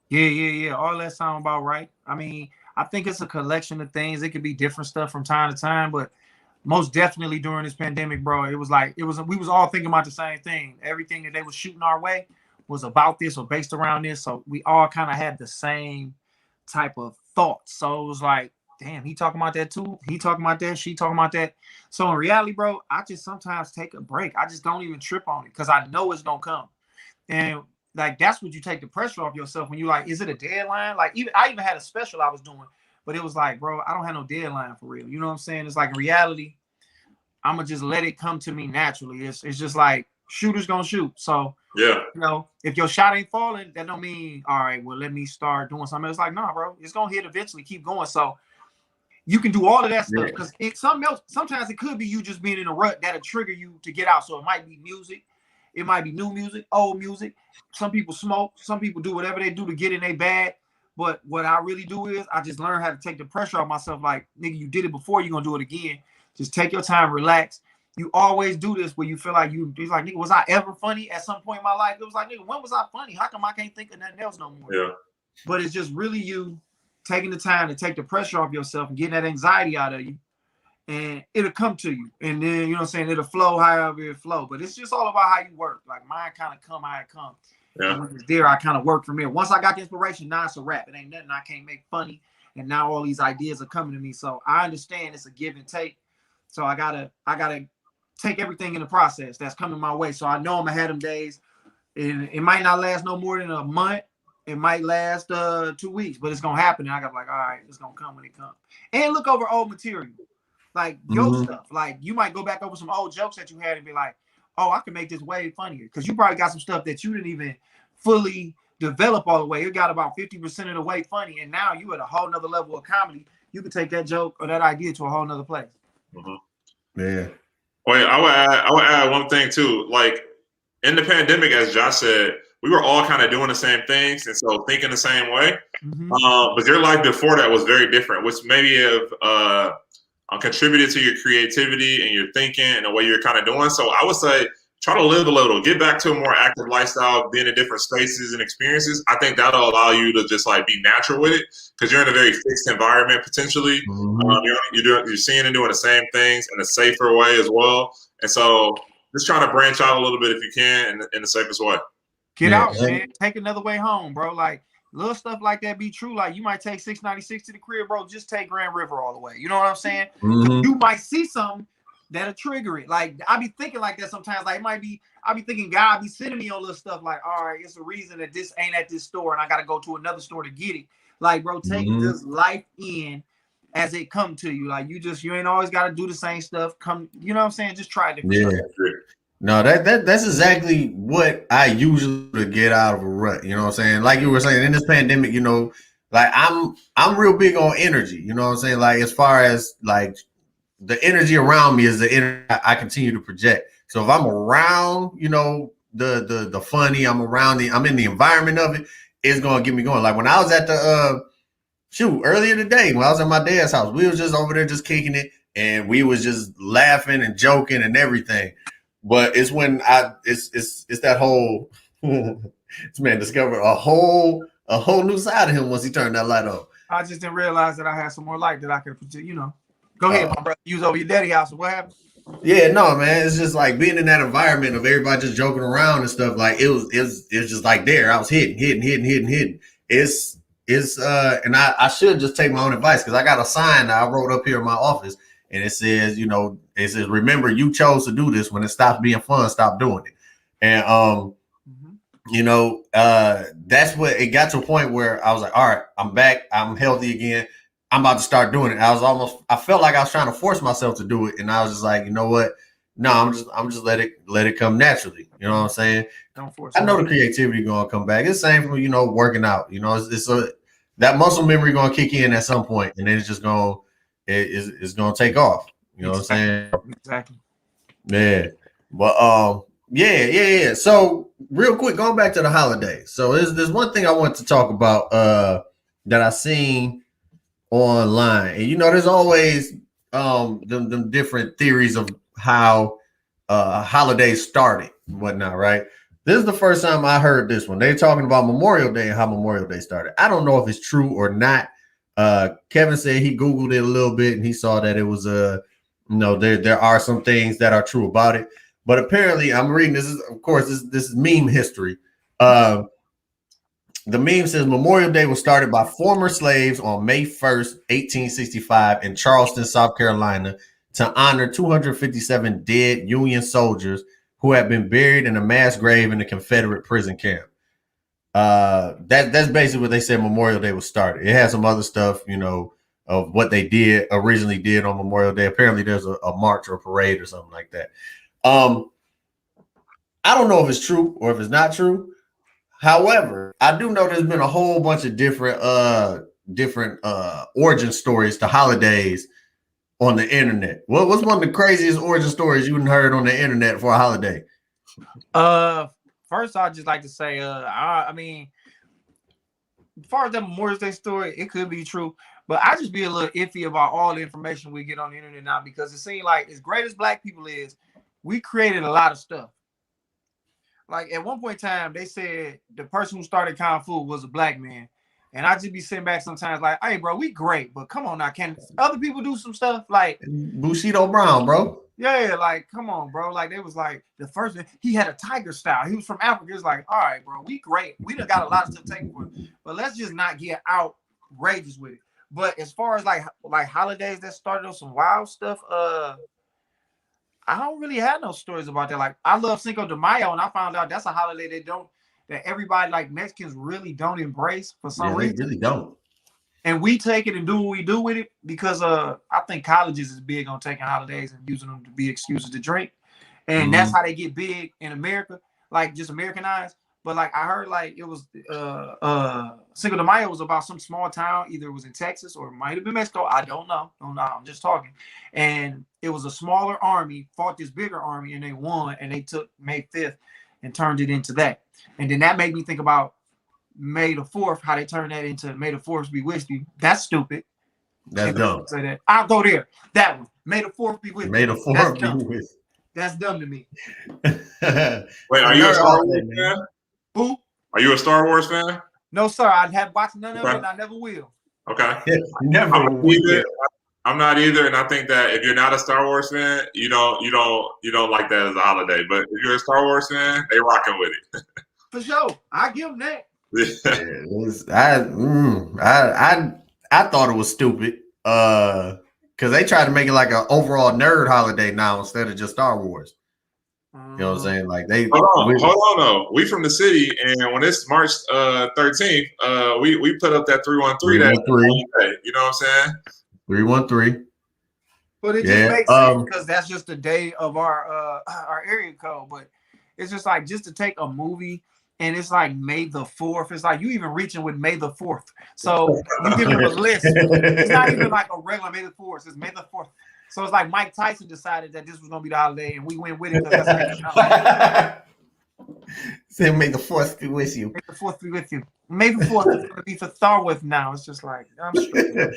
Yeah. All that sound about right. I mean, I think it's a collection of things. It could be different stuff from time to time, but most definitely during this pandemic, bro, we was all thinking about the same thing. Everything that they were shooting our way was about this or based around this. So we all kind of had the same type of thoughts. So it was like, damn, he talking about that too. He talking about that. She talking about that. So in reality, bro, I just sometimes take a break. I just don't even trip on it because I know it's gonna come. And like that's what you take the pressure off yourself when you like, is it a deadline? Like I even had a special I was doing. But it was like, bro, I don't have no deadline for real. You know what I'm saying? It's like in reality, I'm going to just let it come to me naturally. It's just like shooters going to shoot. So, yeah, if your shot ain't falling, that don't mean, all right, well, let me start doing something. It's like, nah, bro, it's going to hit eventually. Keep going. So you can do all of that stuff because something else, sometimes it could be you just being in a rut that'll trigger you to get out. So it might be music. It might be new music, old music. Some people smoke. Some people do whatever they do to get in their bag. But what I really do is I just learn how to take the pressure off myself. Like, nigga, you did it before, you're going to do it again. Just take your time, relax. You always do this where you feel like it's like, nigga, was I ever funny at some point in my life? It was like, nigga, when was I funny? How come I can't think of nothing else no more? Yeah. But it's just really you taking the time to take the pressure off yourself and getting that anxiety out of you. And it'll come to you. And then, you know what I'm saying, it'll flow however it flow. But it's just all about how you work. Like, mine kind of come how it comes. Yeah. And when it's there, I kind of work from there. Once I got the inspiration, now it's a rap. It ain't nothing I can't make funny. And now all these ideas are coming to me. So I understand it's a give and take. So I gotta take everything in the process that's coming my way. So I know I'm gonna have them days. And it might not last no more than a month. It might last 2 weeks, but it's gonna happen. And I got like, all right, it's gonna come when it comes. And look over old material. Like your stuff. Like you might go back over some old jokes that you had and be like, oh, I can make this way funnier. Because you probably got some stuff that you didn't even fully develop all the way. It got about 50% of the way funny. And now you at a whole nother level of comedy. You can take that joke or that idea to a whole nother place. Yeah. Wait, I would add one thing too. Like in the pandemic, as Josh said, we were all kind of doing the same things and so thinking the same way. But your life before that was very different, which maybe have contributed to your creativity and your thinking and the way you're kind of doing. So I would say try to live a little, get back to a more active lifestyle, being in different spaces and experiences. I think that'll allow you to just like be natural with it because you're in a very fixed environment potentially. You're seeing and doing the same things in a safer way as well. And so just trying to branch out a little bit if you can in the safest way. Get out, man. Take another way home, bro. Like little stuff like that be true. Like you might take 696 to the crib, bro. Just take Grand River all the way. You know what I'm saying? You might see something that'll trigger it. Like I be thinking like that sometimes. Like it might be, I be thinking God be sending me on little stuff. Like, all right, it's a reason that this ain't at this store, and I gotta go to another store to get it. Like, bro, take this life in as it come to you. Like you ain't always gotta do the same stuff. Come, you know what I'm saying? Just try different stuff. No, that's exactly what I usually get out of a rut. You know what I'm saying? Like you were saying, in this pandemic, you know, like I'm real big on energy. You know what I'm saying? Like as far as like the energy around me is the energy I continue to project. So if I'm around, you know, the funny, I'm in the environment of it, it's gonna get me going. Like when I was at the earlier today, when I was at my dad's house, we was just over there just kicking it, and we was just laughing and joking and everything. But it's when it's that whole this man discovered a whole new side of him once he turned that light on. I just didn't realize that I had some more light that I could, you know. Go ahead, my brother. You was over your daddy's house. What happened? Yeah, no, man. It's just like being in that environment of everybody just joking around and stuff. Like it was just like there. I was hitting. It's and I should just take my own advice because I got a sign that I wrote up here in my office. And it says, you know, remember, you chose to do this. When it stops being fun, stop doing it. And, you know, that's what it got to a point where I was like, all right, I'm back. I'm healthy again. I'm about to start doing it. I felt like I was trying to force myself to do it. And I was just like, you know what? No, I'm just let it come naturally. You know what I'm saying? Don't force I know the creativity going to come back. It's the same for, you know, working out. You know, that muscle memory going to kick in at some point, and then it's just going to, it's gonna take off. You know what I'm saying? Exactly. Yeah. But yeah. So real quick, going back to the holidays. So there's one thing I want to talk about that I seen online. And you know, there's always them different theories of how holidays started and whatnot, right? This is the first time I heard this one. They're talking about Memorial Day and how Memorial Day started. I don't know if it's true or not. Kevin said he Googled it a little bit and he saw that it was you know, there are some things that are true about it, but apparently I'm reading this is meme history. The meme says Memorial Day was started by former slaves on May 1st, 1865 in Charleston, South Carolina, to honor 257 dead Union soldiers who had been buried in a mass grave in the Confederate prison camp. That's basically what they said Memorial Day was started. It has some other stuff, you know, of what they originally did on Memorial Day. Apparently there's a march or a parade or something like that. I don't know if it's true or if it's not true. However, I do know there's been a whole bunch of different origin stories to holidays on the internet. What's one of the craziest origin stories you heard on the internet for a holiday? First, I'd just like to say, I mean, as far as that Memorial Day story, it could be true, but I just be a little iffy about all the information we get on the internet now, because it seems like as great as Black people is, we created a lot of stuff. Like at one point in time, they said the person who started Kung Fu was a Black man. And I just be sitting back sometimes like, hey, bro, we great, but come on now, can other people do some stuff? Like Bushido Brown, bro. Yeah, like, come on, bro. Like, they was like, the first, he had a tiger style. He was from Africa. It's like, all right, bro, we great. We done got a lot of stuff taken for it, but let's just not get outrageous with it. But as far as like holidays that started on some wild stuff, I don't really have no stories about that. Like, I love Cinco de Mayo, and I found out that's a holiday that everybody, like Mexicans, really don't embrace for some reason. They really don't. And we take it and do what we do with it because I think colleges is big on taking holidays and using them to be excuses to drink. And that's how they get big in America, like just Americanized. But like I heard like it was Cinco de Mayo was about some small town, either it was in Texas or it might have been Mexico. I don't know. I'm just talking. And it was a smaller army fought this bigger army and they won, and they took May 5th and turned it into that. And then that made me think about May the 4th, how they turned that into May the 4th be with you. That's stupid. That's dumb. Say that. I'll go there. That one. May the 4th be with you. May the 4th be with you. That's dumb to me. Wait, are you a Star Wars fan? Who? Are you a Star Wars fan? No, sir. I have watched none of it, and I never will. Okay. Never I'm not either, and I think that if you're not a Star Wars fan, you don't like that as a holiday. But if you're a Star Wars fan, they rocking with it. For sure, I give them that. I thought it was stupid. Because they tried to make it like an overall nerd holiday now instead of just Star Wars. You know what I'm saying? Like hold on though. We from the city, and when it's March 13th, we put up that 313 that you know what I'm saying? 313. But it just makes sense because that's just the day of our area code. But it's just like just to take a movie and it's like May the 4th. It's like you even reaching with May the 4th. So you give them a list. It's not even like a regular May the 4th. It's May the 4th. So it's like Mike Tyson decided that this was gonna be the holiday, and we went with it because that's Say May the 4th be with you. May the 4th be with you. May the 4th is gonna be for Star Wars now. It's just like I'm sure.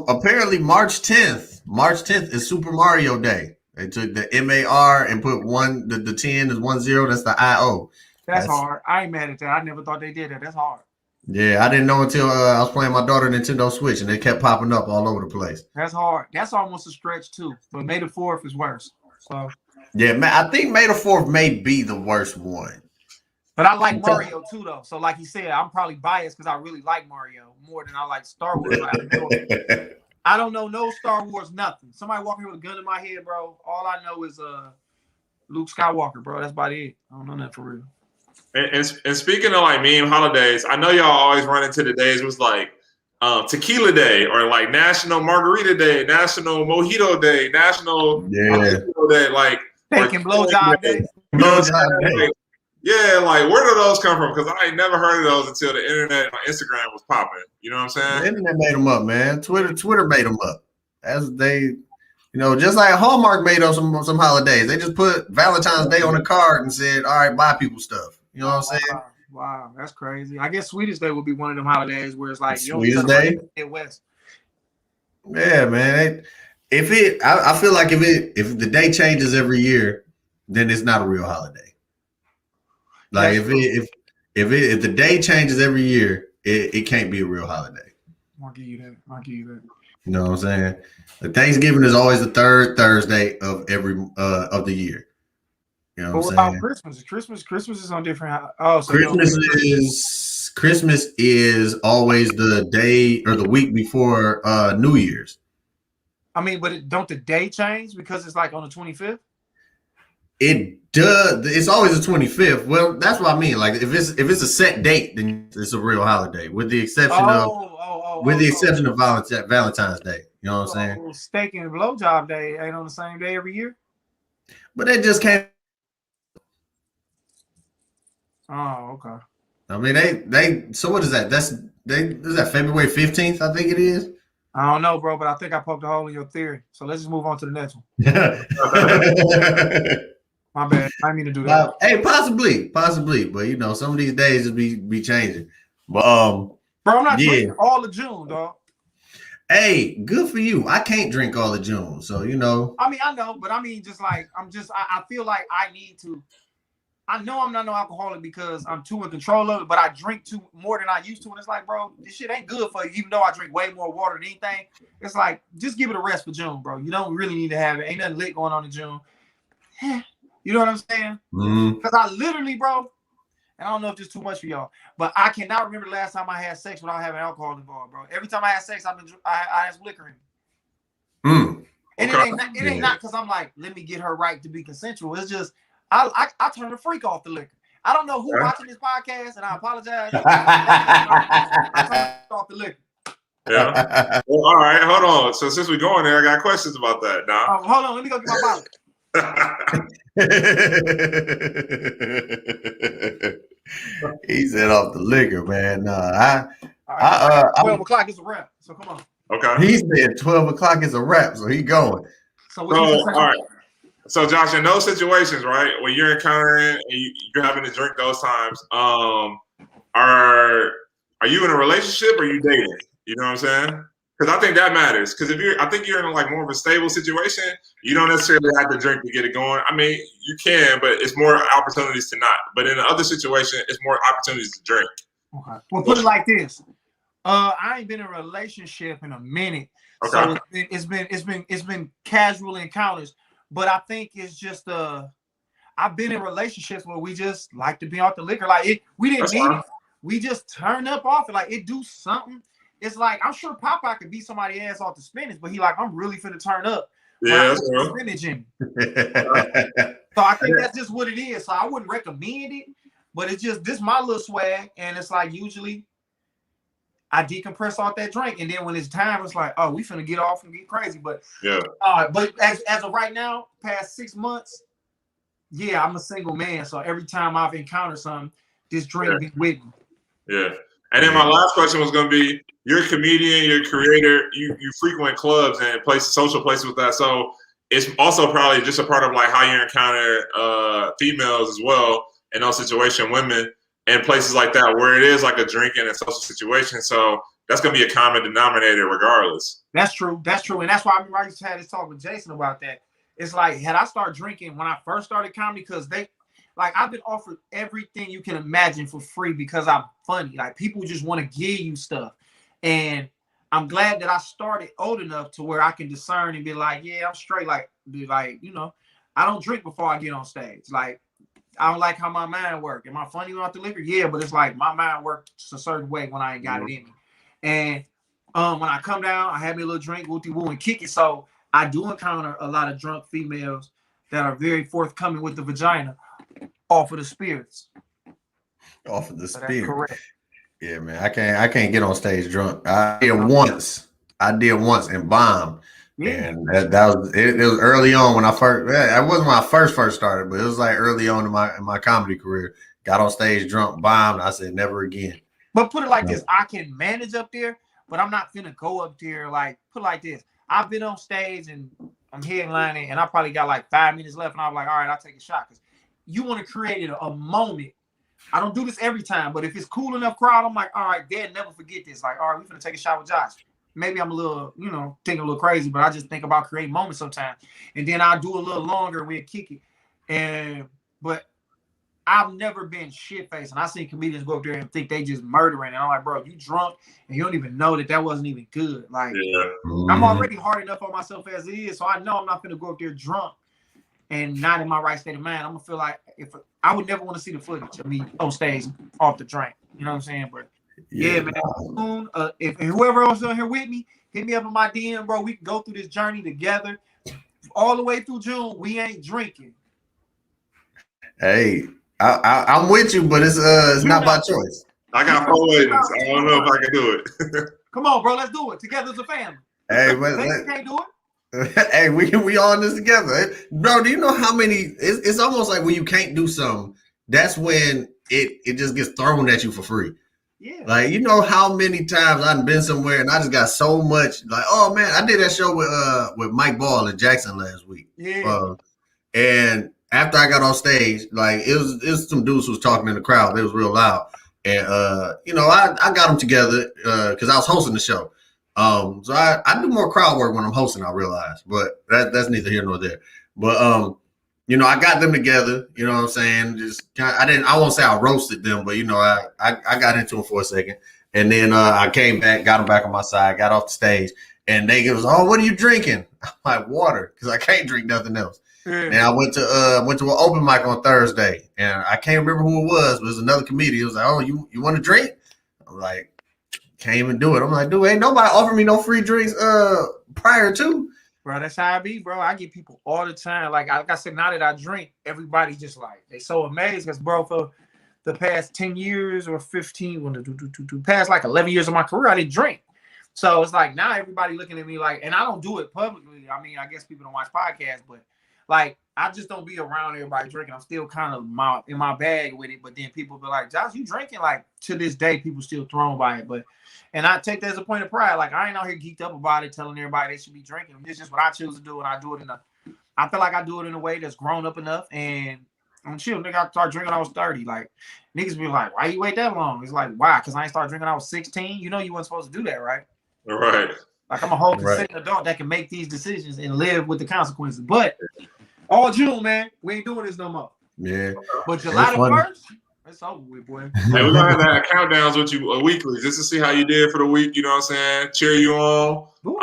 Apparently March 10th. March 10th is Super Mario Day. They took the MAR and put the 10 is 10. That's the IO. That's hard. I ain't mad at that. I never thought they did that. That's hard. Yeah, I didn't know until I was playing my daughter Nintendo Switch and it kept popping up all over the place. That's hard. That's almost a stretch too. But May the 4th is worse. So yeah, I think May the 4th may be the worst one. But I like Mario too, though. So like he said, I'm probably biased because I really like Mario more than I like Star Wars. I don't know no Star Wars nothing. Somebody walking here with a gun in my head, bro. All I know is Luke Skywalker, bro. That's about it. I don't know that for real. And speaking of like meme holidays, I know y'all always run into the days. It was like Tequila Day or like National Margarita Day, National Mojito Day, National Mojito Day, like Taking blowjob day. Yeah, like where do those come from? Because I ain't never heard of those until the internet and Instagram was popping. You know what I'm saying? The internet made them up, man. Twitter made them up. As they, just like Hallmark made up some holidays. They just put Valentine's Day on the card and said, "All right, buy people stuff." You know what I'm saying? Wow, that's crazy. I guess Sweetest Day would be one of them holidays where it's like Sweetest Day. Midwest. Yeah, man. I feel like if the day changes every year, then it's not a real holiday. Like if the day changes every year, it can't be a real holiday. I'll give you that. You know what I'm saying? The Thanksgiving is always the third Thursday of every of the year. You know what I'm saying? Christmas is on different. So Christmas is always the day or the week before New Year's. I mean, but don't the day change because it's like on the 25th? It does. It's always the 25th. Well, that's what I mean. Like if it's a set date, then it's a real holiday, with the exception of Valentine's Day. You know what I'm saying? Steak and blowjob day ain't on the same day every year. But that just can't. Oh, okay. I mean, they. So what is that? Is that February 15th? I think it is. I don't know, bro, but I think I poked a hole in your theory. So let's just move on to the next one. My bad. I mean to do that. Hey, possibly, but some of these days just be changing. But bro, I'm not drinking all of June, dog. Hey, good for you. I can't drink all of June, so I mean, I know, but I mean, just like I feel like I need to. I know I'm not no alcoholic because I'm too in control of it, but I drink more than I used to, and it's like, bro, this shit ain't good for you. Even though I drink way more water than anything, it's like just give it a rest for June, bro. You don't really need to have it. Ain't nothing lit going on in June. You know what I'm saying? Because I literally, bro, and I don't know if this is too much for y'all, but I cannot remember the last time I had sex without having alcohol involved, bro. Every time I had sex, I had some liquor in it. And it ain't not because I'm like, let me get her right to be consensual. It's just I turn the freak off the liquor. I don't know who watching this podcast, and I apologize. I turn off the liquor. Yeah. Well, all right, hold on. So since we're going there, I got questions about that now. Hold on, let me go get my bottle. He said off the liquor, man. 12 o'clock is a wrap. So come on. Okay. He said 12 o'clock is a wrap, so he going. So all right. So Josh, in those situations, right, when you're encountering and you're having to drink those times, are you in a relationship or are you dating? You know what I'm saying? Because I think that matters. Because I think you're in like more of a stable situation, you don't necessarily have to drink to get it going. I mean, you can, but it's more opportunities to not. But in the other situation, it's more opportunities to drink. Okay. Well, put it like this. I ain't been in a relationship in a minute. Okay. So it's been casual encounters. But I think it's just I've been in relationships where we just like to be off the liquor. Like we didn't need it, we just turn up off it. Like it do something. It's like I'm sure Popeye could beat somebody's ass off the spinach, but he like I'm really finna turn up. Yeah, that's real. Spinach in me. So I think that's just what it is. So I wouldn't recommend it, but it's just this my little swag, and it's like usually I decompress off that drink, and then when it's time, it's like, oh, we finna get off and get crazy. But yeah, but as of right now, past 6 months, yeah, I'm a single man. So every time I've encountered something, this drink been with me. Yeah. And then my last question was going to be, you're a comedian, you're a creator, you frequent clubs and places, social places with that. So it's also probably just a part of like how you encounter females as well in those situations, women and places like that where it is like a drinking and social situation. So that's going to be a common denominator regardless. That's true. That's true. And that's why I used to have this talk with Jason about that. It's like, had I started drinking when I first started comedy, because I've been offered everything you can imagine for free because I'm funny. Like people just want to give you stuff. And I'm glad that I started old enough to where I can discern and be like, yeah, I'm straight. Like, I don't drink before I get on stage. Like, I don't like how my mind works. Am I funny without the liquor? Yeah, but it's like my mind works a certain way when I ain't got it in me. And when I come down, I have me a little drink, woo-woo, and kick it. So I do encounter a lot of drunk females that are very forthcoming with the vagina off of the spirits. Off of the So spirit. correct. Yeah, man. I can't get on stage drunk. I did once and bombed. Yeah. And that was it was early on when I first that wasn't when I first started, but it was like early on in my comedy career. Got on stage drunk, bombed. I said never again. But put it like this, I can manage up there, but I'm not finna go up there like put it like this. I've been on stage and I'm headlining and I probably got like 5 minutes left and I'm like, all right, I'll take a shot. Because you want to create a moment. I don't do this every time, but if it's cool enough crowd, I'm like, all right, they'll never forget this. Like, all right, we're gonna take a shot with Josh. Maybe I'm a little, thinking a little crazy, but I just think about creating moments sometimes. And then I'll do a little longer and we'll kick it. But I've never been shit-faced. And I seen comedians go up there and think they just murdering. And I'm like, bro, you drunk and you don't even know that wasn't even good. Like, I'm already hard enough on myself as it is. So I know I'm not gonna go up there drunk and not in my right state of mind. I'm gonna feel like I would never want to see the footage of me on stage off the drink. You know what I'm saying? But yeah, man. If whoever else on here with me, hit me up in my DM, bro. We can go through this journey together. All the way through June, we ain't drinking. Hey, I'm with you, but it's not by choice. I got 4 weddings. I don't know if I can do it. Come on, bro. Let's do it together as a family. Hey, but can't do it. Hey, we all in this together, bro. Do you know how many? It's almost like when you can't do something, that's when it just gets thrown at you for free. Yeah. Like, you know how many times I've been somewhere and I just got so much like, oh man, I did that show with Mike Ball in Jackson last week. Yeah. And after I got on stage, like it was some dudes who was talking in the crowd. It was real loud. And I got them together because I was hosting the show. So I do more crowd work when I'm hosting, I realize, but that's neither here nor there. But I got them together, you know what I'm saying? Just I won't say I roasted them, but I got into them for a second. And then I came back, got them back on my side, got off the stage, and they goes, "Oh, what are you drinking?" I'm like, "Water," because I can't drink nothing else. And I went to an open mic on Thursday, and I can't remember who it was, but it was another comedian. It was like, "Oh, you want to drink?" I'm like, "Can't even do it." I'm like, "Dude, ain't nobody offered me no free drinks prior to." Bro, that's how I be, bro. I get people all the time. Like I said, now that I drink, everybody just like they so amazed because, bro, for the past 10 years or 15, past like 11 years of my career, I didn't drink. So it's like now everybody looking at me like, and I don't do it publicly. I mean, I guess people don't watch podcasts, but like I just don't be around everybody drinking. I'm still kind of in my bag with it. But then people be like, "Josh, you drinking?" Like to this day, people still thrown by it. And I take that as a point of pride. Like I ain't out here geeked up about it, telling everybody they should be drinking. This is just what I choose to do, and I do it I feel like I do it in a way that's grown up enough. And I'm chill. Nigga, I started drinking when I was 30. Like niggas be like, "Why you wait that long?" It's like, why? Because I ain't started drinking when I was 16. You know you weren't supposed to do that, right? Right. Like I'm a whole consistent adult that can make these decisions and live with the consequences. But all June, man, we ain't doing this no more. Yeah. But July the 1st, it's over with, boy. Hey, we're gonna have countdowns with you weekly just to see how you did for the week. You know what I'm saying? Cheer you on. Do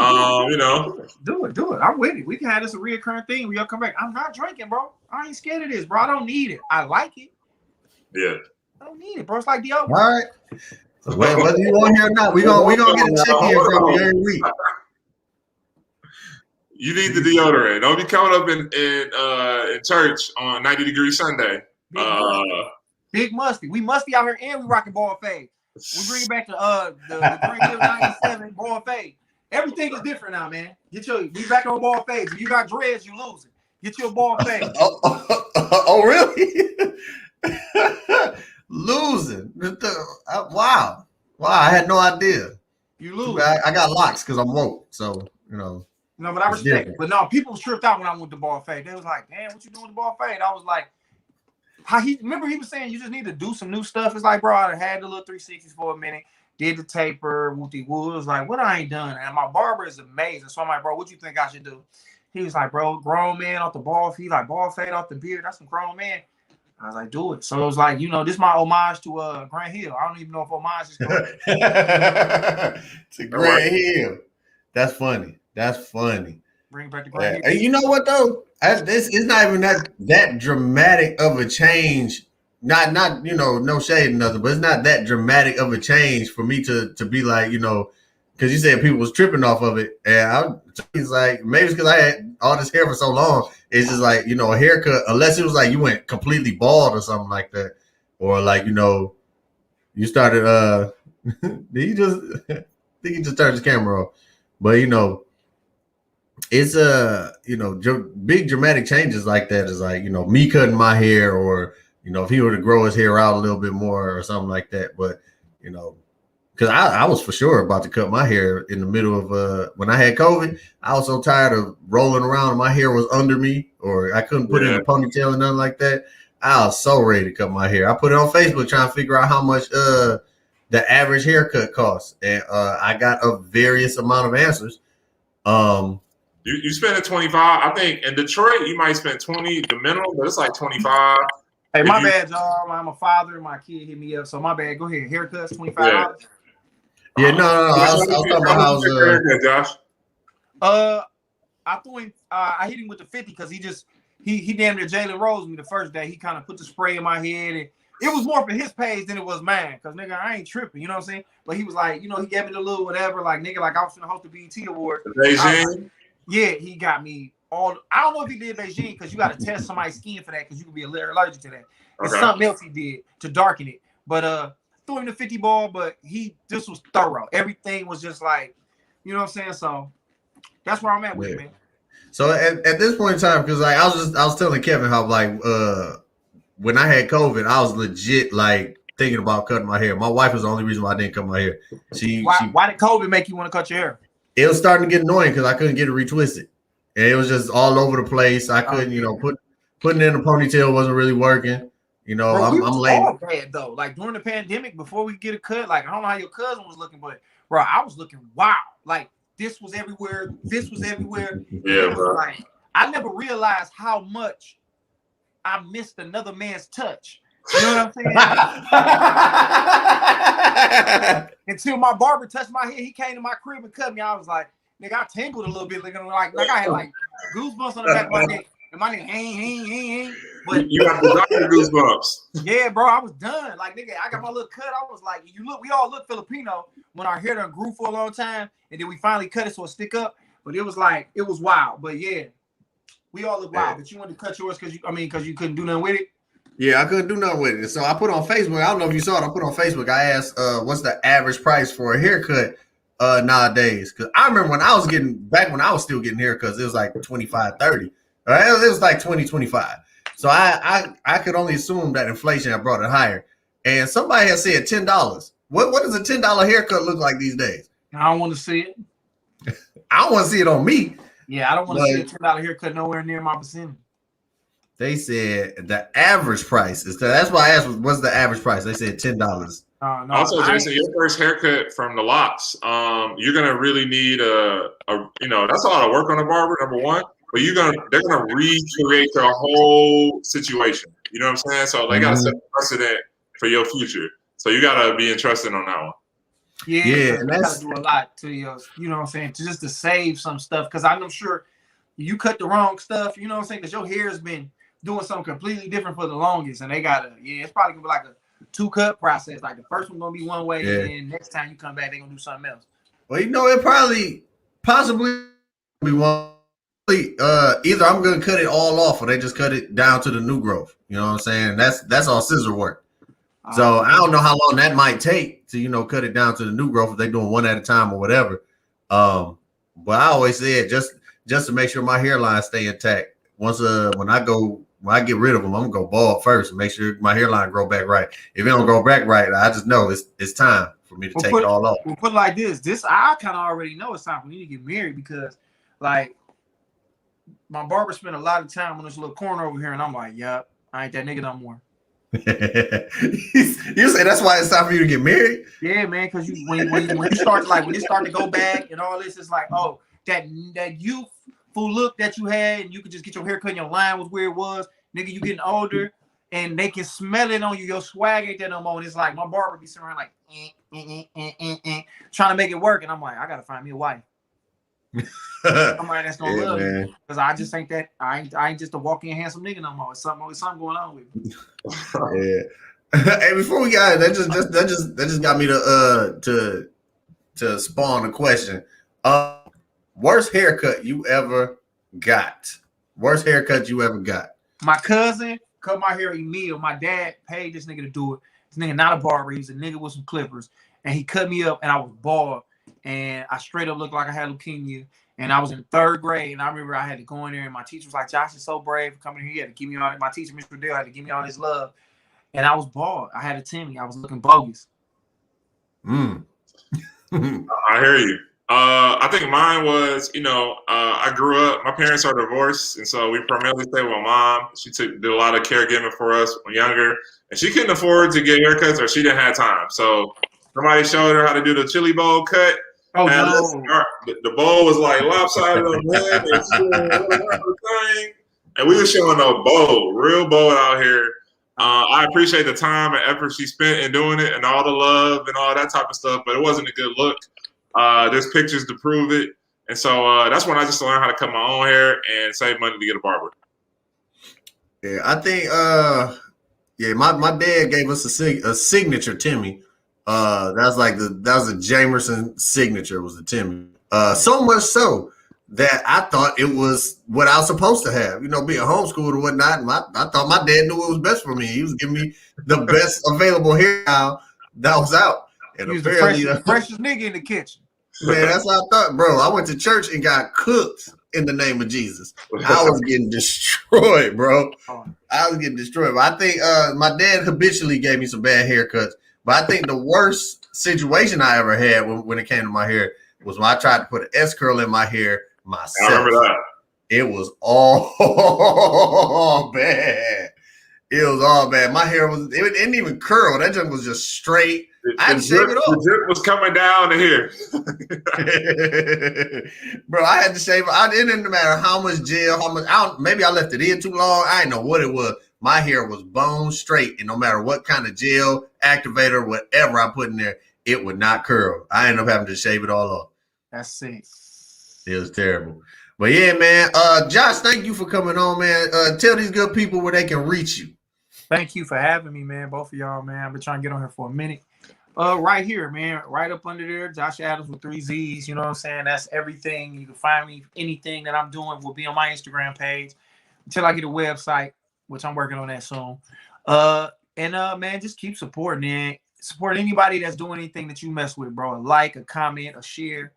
it. I'm with it. We can have this a reoccurring thing. We'll come back. I'm not drinking, bro. I ain't scared of this, bro. I don't need it. I like it. Yeah. I don't need it, bro. It's like deodorant. All right. So whether you want here or not, we gonna get a check in from you every week. You need the deodorant. Don't be coming up in church on 90-degree Sunday. Big musty. We musty out here and we rocking ball fade. We bring back the Green Hill 97 ball fade. Everything is different now, man. We back on ball fades. If you got dreads, you losing. Get your ball fade. Oh, really? Losing. Wow. I had no idea. You lose. I got locks because I'm woke. So, No, but I respect it. But no, people tripped out when I went to ball fade. They was like, damn, what you doing with the ball fade? I was like, remember he was saying you just need to do some new stuff. It's like, bro, I had the little 360s for a minute, did the taper, whoopty woo. It was like, what I ain't done. And my barber is amazing. So I'm like, bro, what you think I should do? He was like, bro, grown man off the ball feed, like ball fade off the beard. That's some grown man. I was like, do it. So it was like, this is my homage to Grant Hill. I don't even know if homage is correct. To Grant Hill. That's funny. Bring back the Grant Hill. And you know what though? It's not even that dramatic of a change. Not no shade or nothing, but it's not that dramatic of a change for me to be like, because you said people was tripping off of it, and it's like maybe it's because I had all this hair for so long. It's just like a haircut, unless it was like you went completely bald or something like that, or like you started. Did he just? I think he just turned his camera off, but it's big dramatic changes like that is like me cutting my hair, or if he were to grow his hair out a little bit more or something like that, but because I was for sure about to cut my hair in the middle of when I had COVID. I was so tired of rolling around and my hair was under me, or I couldn't put it in a ponytail and nothing like that. I was so ready to cut my hair. I put it on Facebook trying to figure out how much the average haircut costs, and I got a various amount of answers. You spend 25. I think in Detroit you might spend 20, the minimum, but it's like 25. Hey, my bad, y'all. I'm a father, and my kid hit me up, so my bad. Go ahead. Haircuts, $25. Yeah, no. I was talking about how Josh. I threw him. I hit him with the 50 because he damn near Jalen Rose me the first day. He kind of put the spray in my head, and it was more for his page than it was mine. Cause nigga, I ain't tripping. You know what I'm saying? But he was like, he gave me the little whatever, like nigga, like I was gonna host the BET Award. Beijing. Yeah, he got me all. I don't know if he did Beijing because you got to test somebody's skin for that because you can be allergic to that. It's something else he did to darken it. But threw him the 50 ball, but this was thorough. Everything was just like, you know what I'm saying? So that's where I'm at with it, man. So at this point in time, because like I was telling Kevin how like when I had COVID, I was legit like thinking about cutting my hair. My wife was the only reason why I didn't cut my hair. Why did COVID make you want to cut your hair? It was starting to get annoying because I couldn't get it retwisted, and it was just all over the place. I couldn't, putting it in a ponytail wasn't really working. Bro, I'm late. All bad though. Like during the pandemic, before we get a cut, like I don't know how your cousin was looking, but bro, I was looking wild. Like this was everywhere. Yeah, bro. Like I never realized how much I missed another man's touch. You know what I'm saying? Until my barber touched my hair, he came to my crib and cut me. I was like, nigga, I tingled a little bit, like I had like goosebumps on the back of my neck. And my nigga, but you got the doctor goosebumps. Yeah, bro, I was done. Like, nigga, I got my little cut. I was like, we all look Filipino when our hair done grew for a long time, and then we finally cut it so it stick up. But it was wild. But yeah, we all look wild. But you wanted to cut yours because you couldn't do nothing with it. Yeah, I couldn't do nothing with it. So I put on Facebook. I don't know if you saw it. I put on Facebook. I asked, what's the average price for a haircut nowadays? Because I remember when I was still getting haircuts, it was like 25, 30. It was like 20, 25. So I could only assume that inflation had brought it higher. And somebody has said $10. What does a $10 haircut look like these days? I don't want to see it. I don't want to see it on me. Yeah, I don't want to see a $10 haircut nowhere near my vicinity. They said the average price is that's why I asked what's the average price. They said $10. No, also, Jason, your first haircut from the locks, you're gonna really need that's a lot of work on a barber, number one. But they're gonna recreate the whole situation. You know what I'm saying? So they gotta set a precedent for your future. So you gotta be interested on that one. Yeah, and you gotta do a lot to you know what I'm saying, just to save some stuff. Because I'm sure you cut the wrong stuff. You know what I'm saying? Because your hair has been doing something completely different for the longest, and they gotta. Yeah, it's probably gonna be like two-cut process. Like the first one gonna be one way, Yeah. and then next time you come back, they gonna do something else. Well, it probably possibly be one. Either I'm gonna cut it all off, or they just cut it down to the new growth. You know what I'm saying? That's all scissor work. So I don't know how long that might take to cut it down to the new growth if they're doing one at a time or whatever. But I always said just to make sure my hairline stay intact. Once when I get rid of them, I'm gonna go bald first and make sure my hairline grow back right. If it don't grow back right, I just know it's time for me to take it all off. We'll put it like this. I kind of already know it's time for me to get married because, like, my barber spent a lot of time on this little corner over here, and I'm like, yup, I ain't that nigga no more. You say that's why it's time for you to get married? Yeah, man, because when you start when it start to go back and all this, it's like, oh, that youthful look that you had, and you could just get your hair cut and your line was where it was. Nigga, you getting older, and they can smell it on you. Your swag ain't that no more. And it's like my barber be sitting around like trying to make it work, and I'm like, I gotta find me a wife. Somebody that's gonna love me, because I just think that I ain't just a walking handsome nigga no more. It's something going on with me. Yeah. Hey, before we got it, that just got me to spawn a question. Worst haircut you ever got? Worst haircut you ever got? My cousin cut my hair immediately. My dad paid this nigga to do it. This nigga not a barber. He's a nigga with some clippers, and he cut me up, and I was bald. And I straight up looked like I had leukemia. And I was in 3rd grade. And I remember I had to go in there. And my teacher was like, Josh is so brave for coming here. He had to give me all, my teacher, Mr. Dale, had to give me all this love. And I was bald. I had a Timmy. I was looking bogus. I hear you. I think mine was, I grew up, my parents are divorced. And so we primarily stayed with my mom. She did a lot of caregiving for us when younger. And she couldn't afford to get haircuts, or she didn't have time. So somebody showed her how to do the chili bowl cut. Oh, no. The bowl was like lopsided on the head, and we were showing a bowl, real bowl out here. I appreciate the time and effort she spent in doing it, and all the love and all that type of stuff, but it wasn't a good look. There's pictures to prove it, and so that's when I just learned how to cut my own hair and save money to get a barber. Yeah, I think my dad gave us a signature Timmy. That was a Jamerson signature, was the Timmy. So much so that I thought it was what I was supposed to have, being homeschooled or whatnot. And I thought my dad knew what was best for me. He was giving me the best available hairstyle that was out. And he was the freshest nigga in the kitchen. Man, that's what I thought, bro. I went to church and got cooked in the name of Jesus. I was getting destroyed, bro. I was getting destroyed. But I think my dad habitually gave me some bad haircuts. But I think the worst situation I ever had when it came to my hair was when I tried to put an S curl in my hair myself. I remember that. It was all bad. It was all bad. My hair it didn't even curl. That junk was just straight. I had to shave it off. The drip was coming down to here. Bro, I had to shave it. It didn't matter how much gel, maybe I left it in too long. I didn't know what it was. My hair was bone straight, and no matter what kind of gel, activator, whatever I put in there, it would not curl. I ended up having to shave it all off. That's sick. It was terrible. But yeah, man. Josh, thank you for coming on, man. Tell these good people where they can reach you. Thank you for having me, man. Both of y'all, man. I've been trying to get on here for a minute. Right here, man. Right up under there, Josh Adams with 3 Z's. You know what I'm saying? That's everything. You can find me. Anything that I'm doing will be on my Instagram page until I get a website, which I'm working on that soon. Man, just keep supporting it. Support anybody that's doing anything that you mess with, bro. A like, a comment, a share.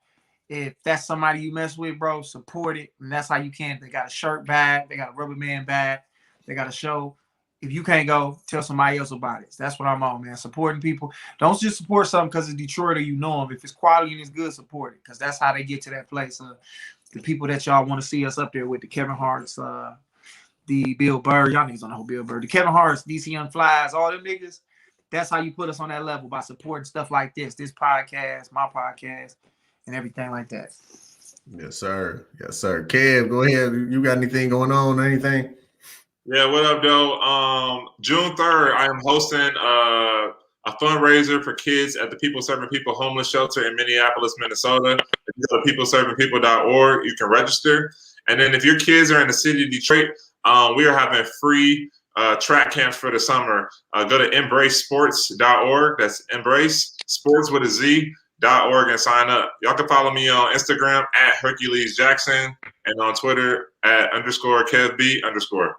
If that's somebody you mess with, bro, support it. And that's how you can. They got a shirt bag. They got a rubber man bag. They got a show. If you can't go, tell somebody else about it. That's what I'm on, man. Supporting people. Don't just support something because it's Detroit or you know them. If it's quality and it's good, support it. Because that's how they get to that place. The people that y'all want to see us up there with, the Kevin Hart's, the Bill Burr. Y'all niggas don't know who Bill Burr. The Kevin Hart's, DC Young Flies, all them niggas. That's how you put us on that level, by supporting stuff like this podcast, my podcast, and everything like that. Yes, sir. Yes, sir. Kev, go ahead. You got anything going on or anything? Yeah, what up, though? June 3rd, I am hosting a fundraiser for kids at the People Serving People homeless shelter in Minneapolis, Minnesota. If you go to peopleservingpeople.org, you can register. And then if your kids are in the city of Detroit, we are having free track camps for the summer, go to embracesports.org. That's embrace sports with a Z.org and sign up. Y'all can follow me on Instagram at Hercules Jackson and on Twitter at _KevB_.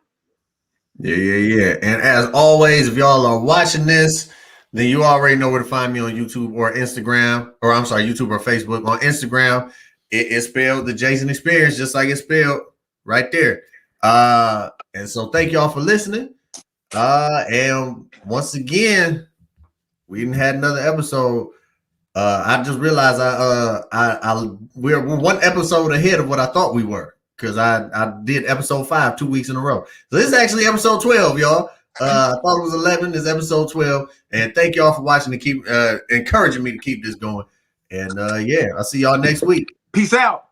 Yeah. And as always, if y'all are watching this, then you already know where to find me on YouTube or Instagram, or I'm sorry, YouTube or Facebook. On Instagram, it is spelled the Jason Experience, just like it's spelled right there. And so thank y'all for listening. And once again, we didn't had another episode. I just realized we're one episode ahead of what I thought we were, because I did episode 5 2 weeks in a row. So this is actually episode 12, y'all. I thought it was 11. This is episode 12. And thank y'all for watching and keep encouraging me to keep this going. And yeah, I'll see y'all next week. Peace out.